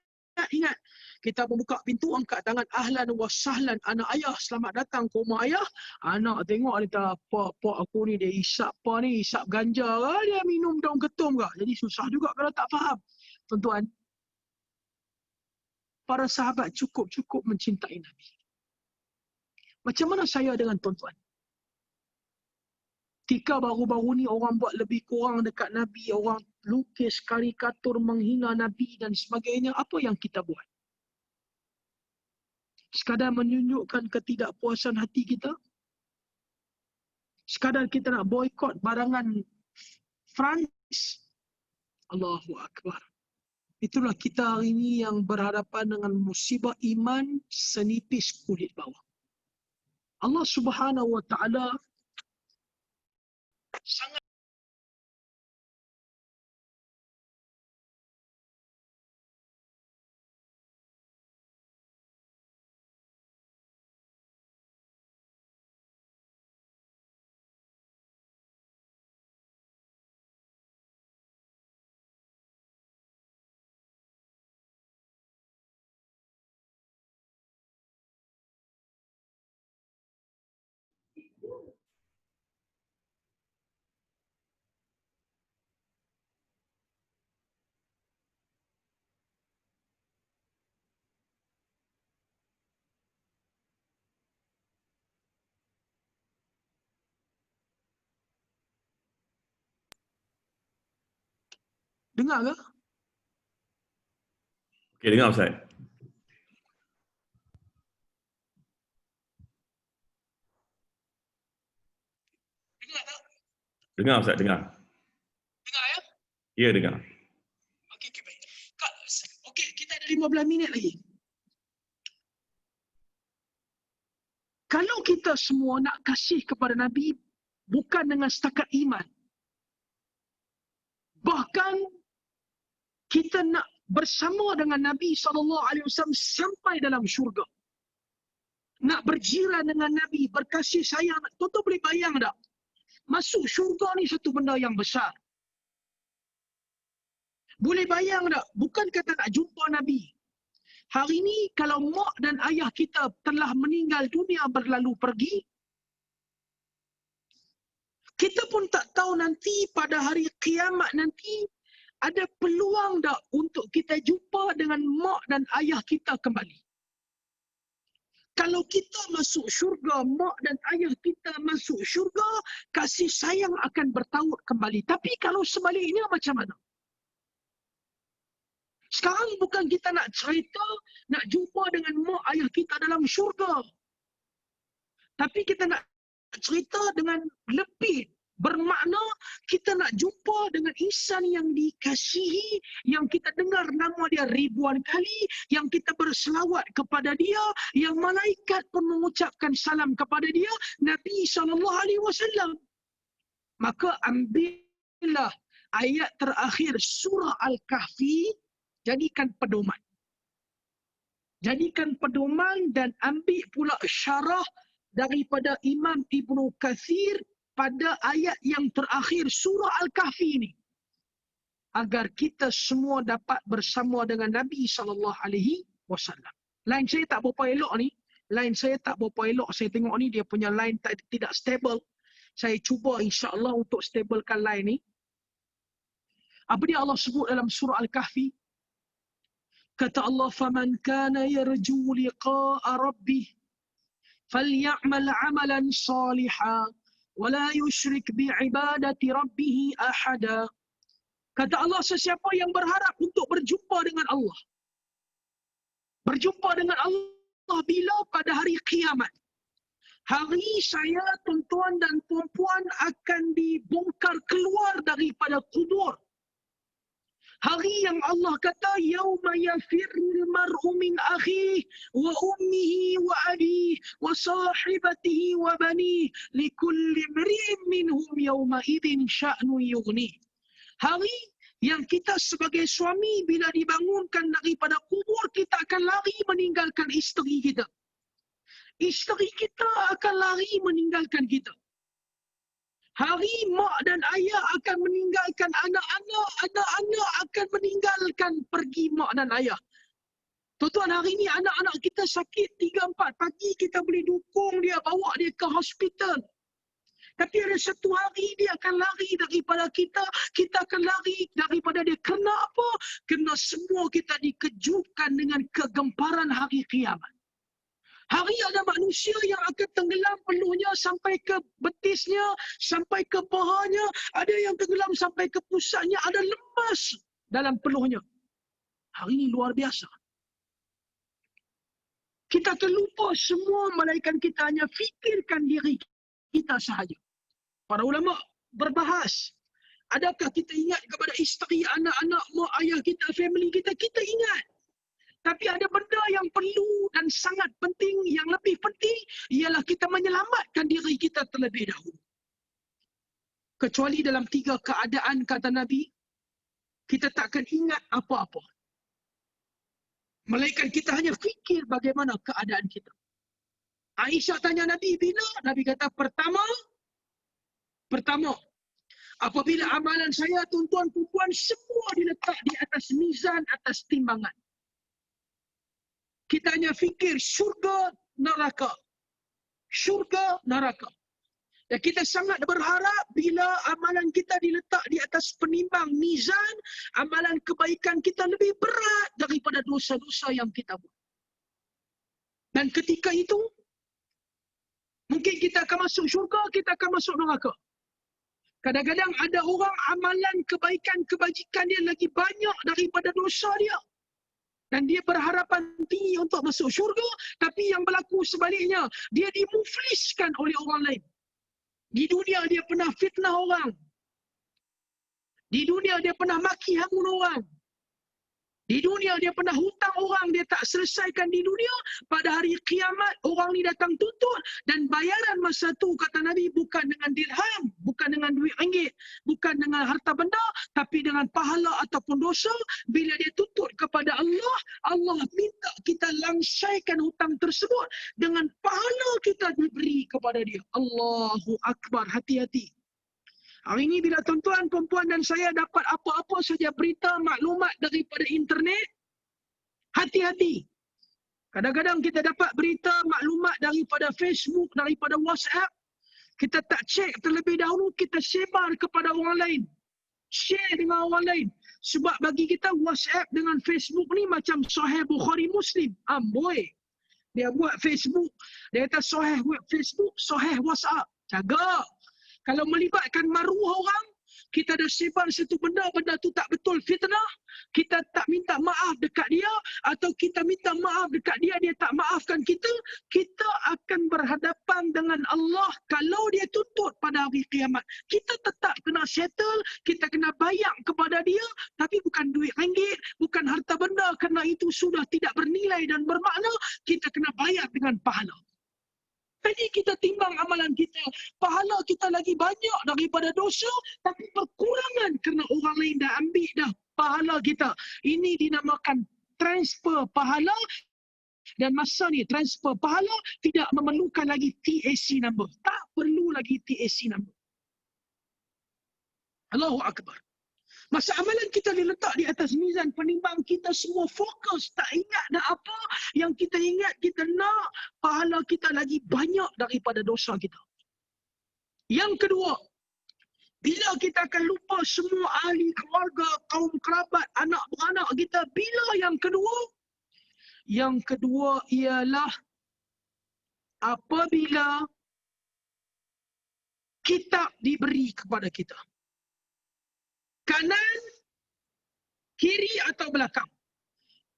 A: Kita membuka pintu, angkat tangan, ahlan wa sahlan anak ayah, selamat datang ke rumah ayah. Anak tengok, dia kata, pak aku ni dia isap ganja ke, dia minum daun ketum ke. Jadi susah juga kalau tak faham. Tuan-tuan, para sahabat cukup mencintai Nabi. Macam mana saya dengan tuan-tuan? Ketika baru-baru ni orang buat lebih kurang dekat Nabi, orang lukis karikatur menghina Nabi dan sebagainya, apa yang kita buat? Sekadar menunjukkan ketidakpuasan hati kita? Sekadar kita nak boykot barangan France? Allahu Akbar. Itulah kita hari ini yang berhadapan dengan musibah iman senipis kulit bawah. Allah Subhanahu wa Ta'ala sangat dengar ke?
B: Okey, dengar Ustaz.
A: Dengar tak?
B: Dengar Ustaz, dengar.
A: Dengar ya?
B: Ya, dengar.
A: Okey, baik. Okey, kita ada 15 minit lagi. Kalau kita semua nak kasih kepada Nabi, bukan dengan setakat iman, bahkan kita nak bersama dengan Nabi SAW sampai dalam syurga. Nak berjiran dengan Nabi, berkasih sayang. Tuan-tuan boleh bayang tak? Masuk syurga ni satu benda yang besar. Boleh bayang tak? Bukan kata nak jumpa Nabi. Hari ini kalau mak dan ayah kita telah meninggal dunia berlalu pergi, kita pun tak tahu nanti pada hari kiamat nanti ada peluang tak untuk kita jumpa dengan mak dan ayah kita kembali? Kalau kita masuk syurga, mak dan ayah kita masuk syurga, kasih sayang akan bertaut kembali. Tapi kalau sebaliknya macam mana? Sekarang bukan kita nak cerita, nak jumpa dengan mak ayah kita dalam syurga. Tapi kita nak cerita dengan lebih bermakna, kita nak jumpa dengan insan yang dikasihi, yang kita dengar nama dia ribuan kali, yang kita berselawat kepada dia, yang malaikat pun mengucapkan salam kepada dia, Nabi SAW. Maka ambillah ayat terakhir surah Al-Kahfi, jadikan pedoman. Jadikan pedoman dan ambil pula syarah daripada Imam Ibnu Katsir pada ayat yang terakhir surah Al-Kahfi ini. Agar kita semua dapat bersama dengan Nabi SAW. Line saya tak berapa elok ni. Line saya tak berapa elok. Saya tengok ni dia punya line tidak stable. Saya cuba insya-Allah untuk stablekan line ni. Apa dia Allah sebut dalam surah Al-Kahfi? Kata Allah, "Faman kana yarju liqa'a rabbih falyamal 'amalan salihan wa la yusyrik bi'ibadati rabbih ahada." Kata Allah, sesiapa yang berharap untuk berjumpa dengan Allah. Berjumpa dengan Allah bila? Pada hari kiamat. Hari saya, tuan-tuan dan puan-puan, akan dibongkar keluar daripada kubur. Hari yang Allah kata, yauma yafirul mar'u min akhihi wa ummihi wa abihi wa sahibatihi wa banihi likulli imri'in minhum yauma idzin sya'nu yughni. Hari yang kita sebagai suami bila dibangunkan daripada kubur, kita akan lari meninggalkan isteri kita. Isteri kita akan lari meninggalkan kita. Hari mak dan ayah akan meninggalkan anak-anak, anak-anak akan meninggalkan pergi mak dan ayah. Tuan-tuan, hari ni anak-anak kita sakit 3-4 pagi, kita boleh dukung dia, bawa dia ke hospital. Tapi ada satu hari dia akan lari daripada kita, kita akan lari daripada dia. Kerana apa? Kerana semua kita dikejutkan dengan kegemparan hari kiamat. Hari ada manusia yang akan tenggelam peluhnya sampai ke betisnya, sampai ke pahanya. Ada yang tenggelam sampai ke pusatnya, ada lemas dalam peluhnya. Hari ini luar biasa. Kita terlupa semua, malaikat kita hanya fikirkan diri kita sahaja. Para ulama berbahas, adakah kita ingat kepada isteri, anak-anak, mak ayah kita, family kita? Kita ingat. Tapi ada benda yang perlu dan sangat penting, yang lebih penting ialah kita menyelamatkan diri kita terlebih dahulu. Kecuali dalam 3 keadaan, kata Nabi, kita takkan ingat apa-apa. Malaikat kita hanya fikir bagaimana keadaan kita. Aisyah tanya Nabi, bila? Nabi kata, pertama, apabila amalan saya, tuan-tuan, puan-puan, semua diletak di atas mizan, atas timbangan. Kita hanya fikir syurga, neraka. Syurga, neraka. Dan kita sangat berharap bila amalan kita diletak di atas penimbang mizan, amalan kebaikan kita lebih berat daripada dosa-dosa yang kita buat. Dan ketika itu, mungkin kita akan masuk syurga, kita akan masuk neraka. Kadang-kadang ada orang amalan kebaikan, kebajikan dia lagi banyak daripada dosa dia. Dan dia berharapan tinggi untuk masuk syurga, tapi yang berlaku sebaliknya, dia dimufliskan oleh orang lain. Di dunia dia pernah fitnah orang. Di dunia dia pernah maki hangun orang. Di dunia dia pernah hutang orang, dia tak selesaikan di dunia. Pada hari kiamat, orang ni datang tuntut. Dan bayaran masa tu, kata Nabi, bukan dengan dirham, bukan dengan duit ringgit, bukan dengan harta benda, tapi dengan pahala ataupun dosa. Bila dia tuntut kepada Allah, Allah minta kita langsaikan hutang tersebut dengan pahala kita diberi kepada dia. Allahu Akbar, hati-hati. Hari ini bila tuan-tuan, perempuan dan saya dapat apa-apa saja berita, maklumat daripada internet, hati-hati. Kadang-kadang kita dapat berita, maklumat daripada Facebook, daripada WhatsApp, kita tak cek terlebih dahulu, kita sebar kepada orang lain. Share dengan orang lain. Sebab bagi kita WhatsApp dengan Facebook ni macam Sahih Bukhari Muslim. Amboi. Dia buat Facebook, dia kata Sahih Facebook, Sahih WhatsApp. Jaga. Kalau melibatkan maruah orang, kita dah sebar satu benda tu tak betul, fitnah, kita tak minta maaf dekat dia, atau kita minta maaf dekat dia, dia tak maafkan kita, kita akan berhadapan dengan Allah kalau dia tuntut pada hari kiamat. Kita tetap kena settle, kita kena bayar kepada dia, tapi bukan duit ringgit, bukan harta benda, kerana itu sudah tidak bernilai dan bermakna, kita kena bayar dengan pahala. Jadi kita timbang amalan kita, pahala kita lagi banyak daripada dosa, tapi perkurangan kerana orang lain dah ambil dah pahala kita. Ini dinamakan transfer pahala, dan masa ni transfer pahala tidak memerlukan lagi TAC number. Tak perlu lagi TAC number. Allahu Akbar. Masa amalan kita diletak di atas mizan penimbang, kita semua fokus, tak ingat dah apa. Yang kita ingat, kita nak pahala kita lagi banyak daripada dosa kita. Yang kedua, bila kita akan lupa semua ahli keluarga, kaum kerabat, anak beranak kita. Bila yang kedua? Yang kedua ialah apabila kitab diberi kepada kita. Kanan, kiri atau belakang.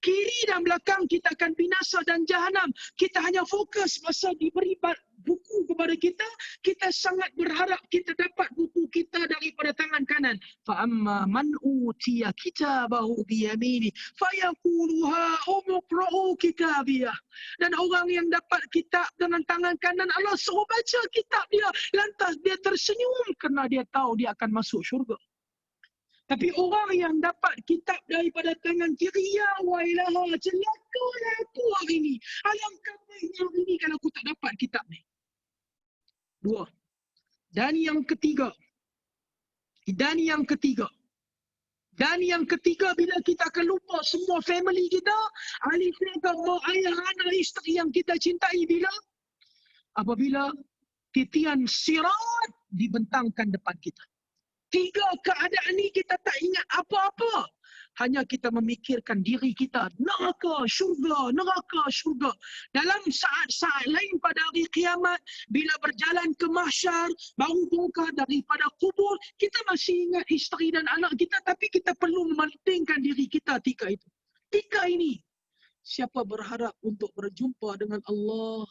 A: Kiri dan belakang kita akan binasa dan jahanam. Kita hanya fokus masa diberi buku kepada kita, kita sangat berharap kita dapat buku kita daripada tangan kanan. Fa'amma man utiya kitabahu biyamini fayaqulu ha'umqra'u kitabiyah. Dan orang yang dapat kitab dengan tangan kanan, Allah suruh baca kitab dia, lantas dia tersenyum kerana dia tahu dia akan masuk syurga. Tapi orang yang dapat kitab daripada tangan kiri, ya wailaha, celakalah aku hari ini. Alangkah baiknya hari ini kalau aku tak dapat kitab ni. Dua. Dan yang ketiga. Dan yang ketiga bila kita akan lupa semua family kita, ahli keluarga, mak, ayah, anak, isteri yang kita cintai, bila? Apabila titian sirat dibentangkan depan kita. Tiga keadaan ni kita tak ingat apa-apa. Hanya kita memikirkan diri kita. Neraka, syurga, neraka, syurga. Dalam saat-saat lain pada hari kiamat, bila berjalan ke mahsyar, baru bongkar daripada kubur, kita masih ingat isteri dan anak kita, tapi kita perlu mementingkan diri kita tiga itu. Tiga ini. Siapa berharap untuk berjumpa dengan Allah,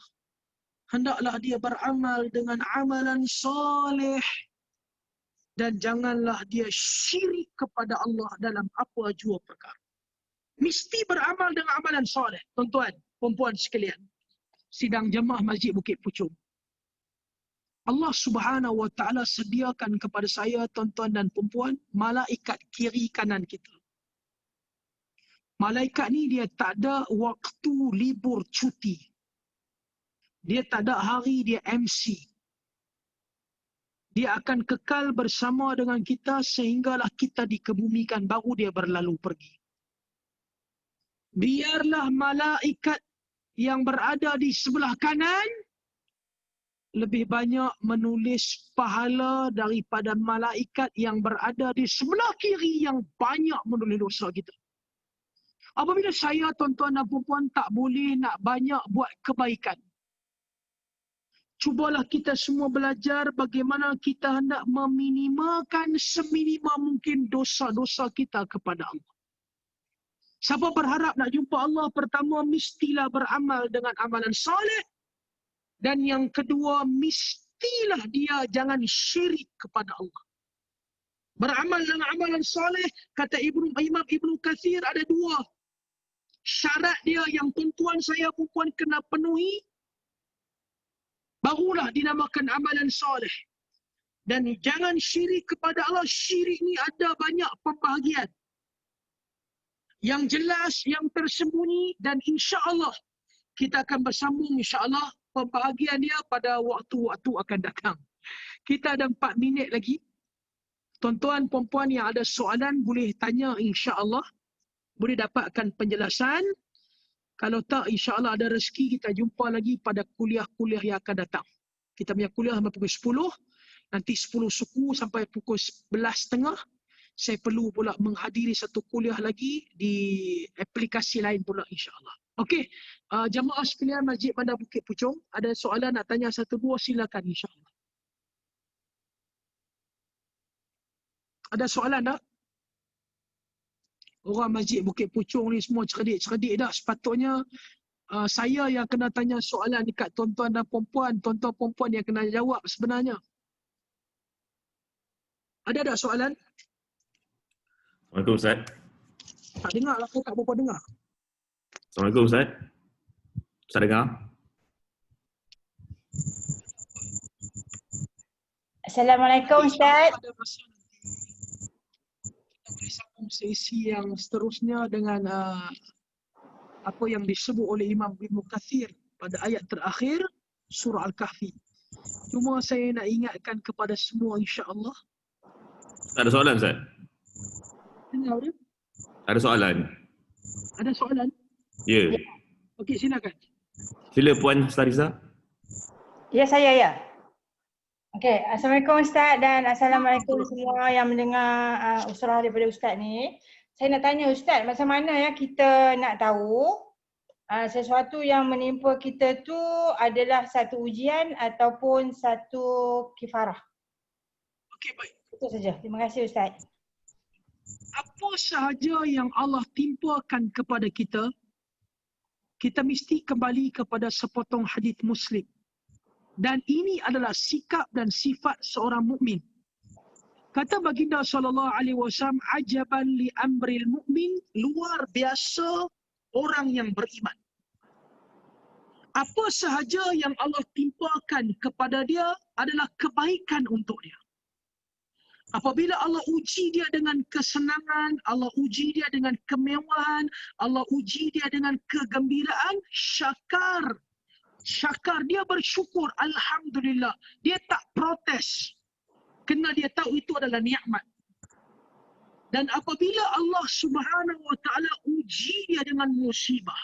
A: hendaklah dia beramal dengan amalan soleh. Dan janganlah dia syirik kepada Allah dalam apa jua perkara. Mesti beramal dengan amalan soleh. Tuan-tuan, perempuan sekalian. Sidang jemaah Masjid Bukit Puchong. Allah Subhanahu Wa Taala sediakan kepada saya, tuan-tuan dan perempuan, malaikat kiri kanan kita. Malaikat ni dia tak ada waktu libur cuti. Dia tak ada hari dia MC. Dia akan kekal bersama dengan kita sehinggalah kita dikebumikan, baru dia berlalu pergi. Biarlah malaikat yang berada di sebelah kanan lebih banyak menulis pahala daripada malaikat yang berada di sebelah kiri yang banyak menulis dosa kita. Apabila saya, tuan-tuan dan puan-puan, tak boleh nak banyak buat kebaikan, cubalah kita semua belajar bagaimana kita hendak meminimalkan seminima mungkin dosa-dosa kita kepada Allah. Siapa berharap nak jumpa Allah, pertama mestilah beramal dengan amalan soleh. Dan yang kedua, mestilah dia jangan syirik kepada Allah. Beramal dengan amalan soleh, kata Imam Ibn Kathir, ada dua syarat dia yang tuan-tuan saya perempuan kena penuhi. Barulah dinamakan amalan soleh. Dan jangan syirik kepada Allah. Syirik ni ada banyak pembahagian. Yang jelas, yang tersembunyi, dan insya-Allah kita akan bersambung insya-Allah pembahagian dia pada waktu-waktu akan datang. Kita ada 4 minit lagi. Tuan-tuan, puan-puan yang ada soalan boleh tanya insya-Allah. Boleh dapatkan penjelasan. Kalau tak, insya-Allah ada rezeki kita jumpa lagi pada kuliah-kuliah yang akan datang. Kita punya kuliah sampai pukul 10. Nanti 10 suku sampai pukul 11.30. saya perlu pula menghadiri satu kuliah lagi di aplikasi lain pula insya-Allah. Okey, jemaah sekalian Masjid Bandar Bukit Puchong, ada soalan nak tanya satu dua silakan insya-Allah. Ada soalan tak? Orang Masjid Bukit Puchong ni semua cerdik-cerdik dah. Sepatutnya saya yang kena tanya soalan dekat tuan-tuan dan puan-puan, tuan-tuan puan-puan yang kena jawab sebenarnya. Ada tak soalan?
B: Assalamualaikum Ustaz.
A: Tak dengar lah, aku tak berapa dengar.
B: Assalamualaikum Ustaz. Ustaz dengar?
C: Assalamualaikum Ustaz.
A: Ada masa nanti kita boleh sambung sesi yang seterusnya dengan apa yang disebut oleh Imam Ibn Kathir pada ayat terakhir surah Al-Kahfi. Cuma saya nak ingatkan kepada semua insya-Allah.
B: Ada soalan Ustaz?
A: Dengar dia?
B: Ada soalan?
A: Ada soalan?
B: Ya.
A: Okey, silakan.
B: Sila Puan Starisa.
C: Ya, saya ya. Okey, Assalamualaikum Ustaz dan Assalamualaikum semua yang mendengar usrah daripada Ustaz ni. Saya nak tanya Ustaz, macam mana ya kita nak tahu sesuatu yang menimpa kita tu adalah satu ujian ataupun satu kifarah?
A: Okey, baik.
C: Itu saja. Terima kasih Ustaz.
A: Apa sahaja yang Allah timpakan kepada kita, kita mesti kembali kepada sepotong hadis Muslim. Dan ini adalah sikap dan sifat seorang mukmin. Kata baginda sallallahu alaihi wasallam, ajaban li amril mukmin, luar biasa orang yang beriman. Apa sahaja yang Allah timpakan kepada dia adalah kebaikan untuk dia. Apabila Allah uji dia dengan kesenangan, Allah uji dia dengan kemewahan, Allah uji dia dengan kegembiraan, syakar, dia bersyukur, alhamdulillah. Dia tak protes. Kerana dia tahu itu adalah nikmat. Dan apabila Allah Subhanahu wa taala uji dia dengan musibah,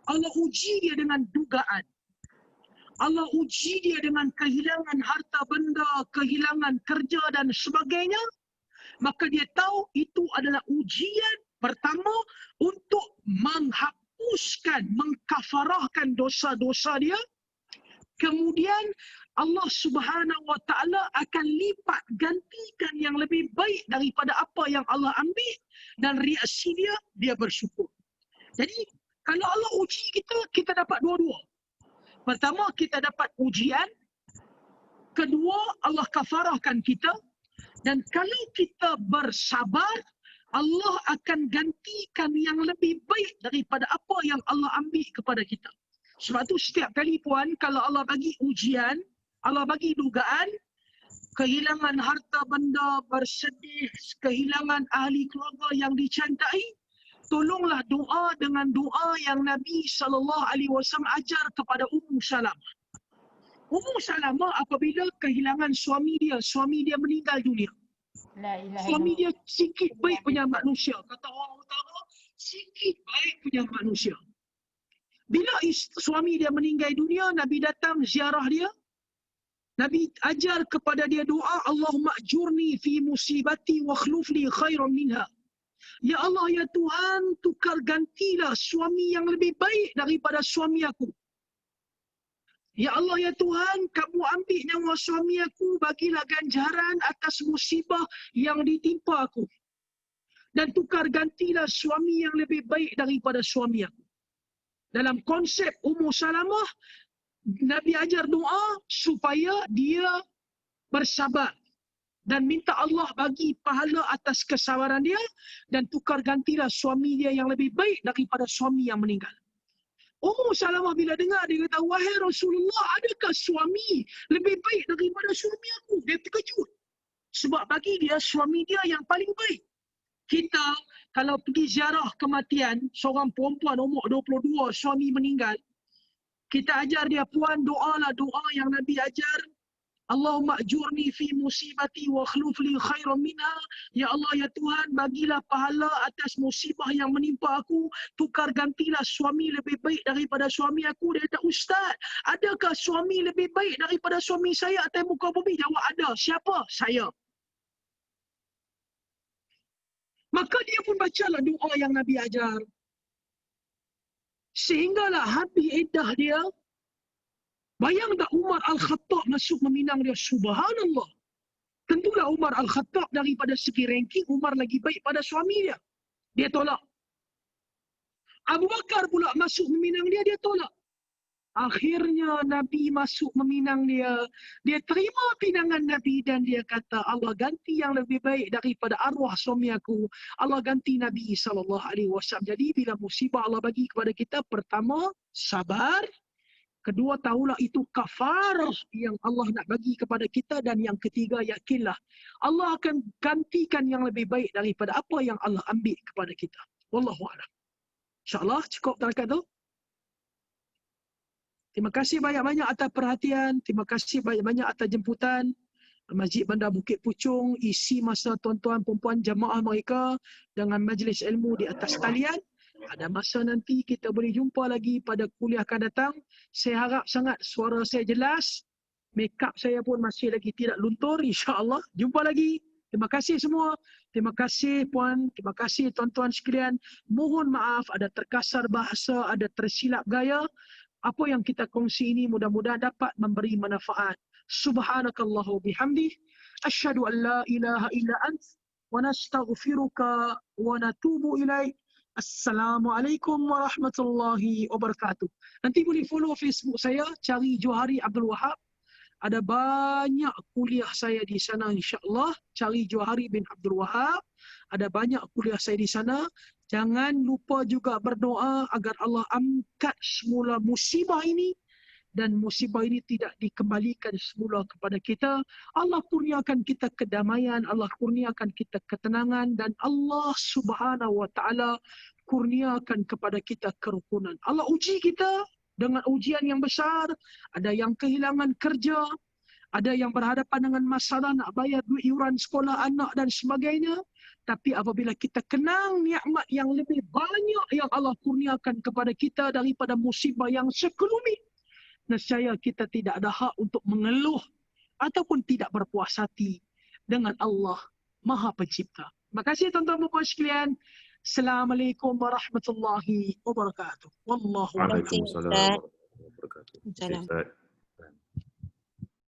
A: Allah uji dia dengan dugaan, Allah uji dia dengan kehilangan harta benda, kehilangan kerja dan sebagainya, maka dia tahu itu adalah ujian pertama untuk menghapuskan, mengkafarahkan dosa-dosa dia. Kemudian Allah Subhanahu wa taala akan lipat gantikan yang lebih baik daripada apa yang Allah ambil, dan reaksi dia bersyukur. Jadi kalau Allah uji kita, kita dapat dua-dua. Pertama, kita dapat ujian. Kedua, Allah kafarahkan kita. Dan kalau kita bersabar, Allah akan gantikan yang lebih baik daripada apa yang Allah ambil kepada kita. Sebab tu setiap kali Puan, kalau Allah bagi ujian, Allah bagi dugaan, kehilangan harta benda, bersedih, kehilangan ahli keluarga yang dicintai, tolonglah doa dengan doa yang Nabi SAW ajar kepada Ummu Salamah. Ummu Salamah apabila kehilangan suami dia meninggal dunia. Suami dia sikit baik punya manusia. Kata orang utara, sikit baik punya manusia. Bila suami dia meninggal dunia, Nabi datang ziarah dia. Nabi ajar kepada dia doa, Allahumma ajurni fi musibati wa khlufli khairan minha. Ya Allah, ya Tuhan, tukar gantilah suami yang lebih baik daripada suami aku. Ya Allah, ya Tuhan, kamu ambil nyawa suami aku, bagilah ganjaran atas musibah yang ditimpa aku. Dan tukar gantilah suami yang lebih baik daripada suami aku. Dalam konsep Ummu Salamah, Nabi ajar doa supaya dia bersabar. Dan minta Allah bagi pahala atas kesabaran dia, dan tukar gantilah suami dia yang lebih baik daripada suami yang meninggal. Ummu Salamah bila dengar, dia kata, wahai Rasulullah, adakah suami lebih baik daripada suami aku? Dia terkejut. Sebab bagi dia, suami dia yang paling baik. Kita kalau pergi ziarah kematian, seorang perempuan umur 22, suami meninggal, kita ajar dia, Puan, doalah doa yang Nabi ajar. Allahumma ajurni fi musibati wa khlufli khairan minha. Ya Allah, ya Tuhan, bagilah pahala atas musibah yang menimpa aku. Tukar gantilah suami lebih baik daripada suami aku. Dia kata, Ustaz, adakah suami lebih baik daripada suami saya atas muka bumi? Jawab, ada. Siapa? Saya. Maka dia pun bacalah doa yang Nabi ajar. Sehinggalah habis iddah dia. Bayang tak Umar Al-Khattab masuk meminang dia. Subhanallah. Tentulah Umar Al-Khattab daripada segi ranking, Umar lagi baik pada suami dia. Dia tolak. Abu Bakar pula masuk meminang dia, dia tolak. Akhirnya Nabi masuk meminang dia. Dia terima pinangan Nabi dan dia kata, Allah ganti yang lebih baik daripada arwah suami aku. Allah ganti Nabi SAW. Jadi bila musibah Allah bagi kepada kita, pertama, sabar. Kedua, tahulah itu kafarah yang Allah nak bagi kepada kita. Dan yang ketiga, yakinlah Allah akan gantikan yang lebih baik daripada apa yang Allah ambil kepada kita. Wallahu'alam. InsyaAllah cukup terakat tu. Terima kasih banyak-banyak atas perhatian. Terima kasih banyak-banyak atas jemputan. Masjid Bandar Bukit Puchong isi masa tuan-tuan perempuan jamaah mereka dengan majlis ilmu di atas talian. Ada masa nanti kita boleh jumpa lagi pada kuliah akan datang. Saya harap sangat suara saya jelas. Makeup saya pun masih lagi tidak luntur. InsyaAllah. Jumpa lagi. Terima kasih semua. Terima kasih puan. Terima kasih tuan-tuan sekalian. Mohon maaf ada terkasar bahasa, ada tersilap gaya. Apa yang kita kongsi ini mudah-mudahan dapat memberi manfaat. Subhanakallahu bihamdih. Asyhadu an la ilaha illa ant. Wa nastaghfiruka wa natubu ilaik. Assalamualaikum warahmatullahi wabarakatuh. Nanti boleh follow Facebook saya, cari Johari Abdul Wahab. Ada banyak kuliah saya di sana insya-Allah. Cari Johari bin Abdul Wahab. Ada banyak kuliah saya di sana. Jangan lupa juga berdoa agar Allah angkat semula musibah ini dan musibah ini tidak dikembalikan semula kepada kita. Allah kurniakan kita kedamaian, Allah kurniakan kita ketenangan dan Allah Subhanahu wa taala kurniakan kepada kita kerukunan. Allah uji kita dengan ujian yang besar. Ada yang kehilangan kerja, ada yang berhadapan dengan masalah nak bayar duit iuran sekolah anak dan sebagainya. Tapi apabila kita kenang nikmat yang lebih banyak yang Allah kurniakan kepada kita daripada musibah yang sekelumit, nescaya kita tidak ada hak untuk mengeluh ataupun tidak berpuas hati dengan Allah Maha Pencipta. Terima kasih tuan-tuan dan puan sekalian. Assalamualaikum warahmatullahi wabarakatuh. Wallahu a'lam.
B: Waalaikumsalam warahmatullahi wabarakatuh.
D: Salam.
B: Ustaz.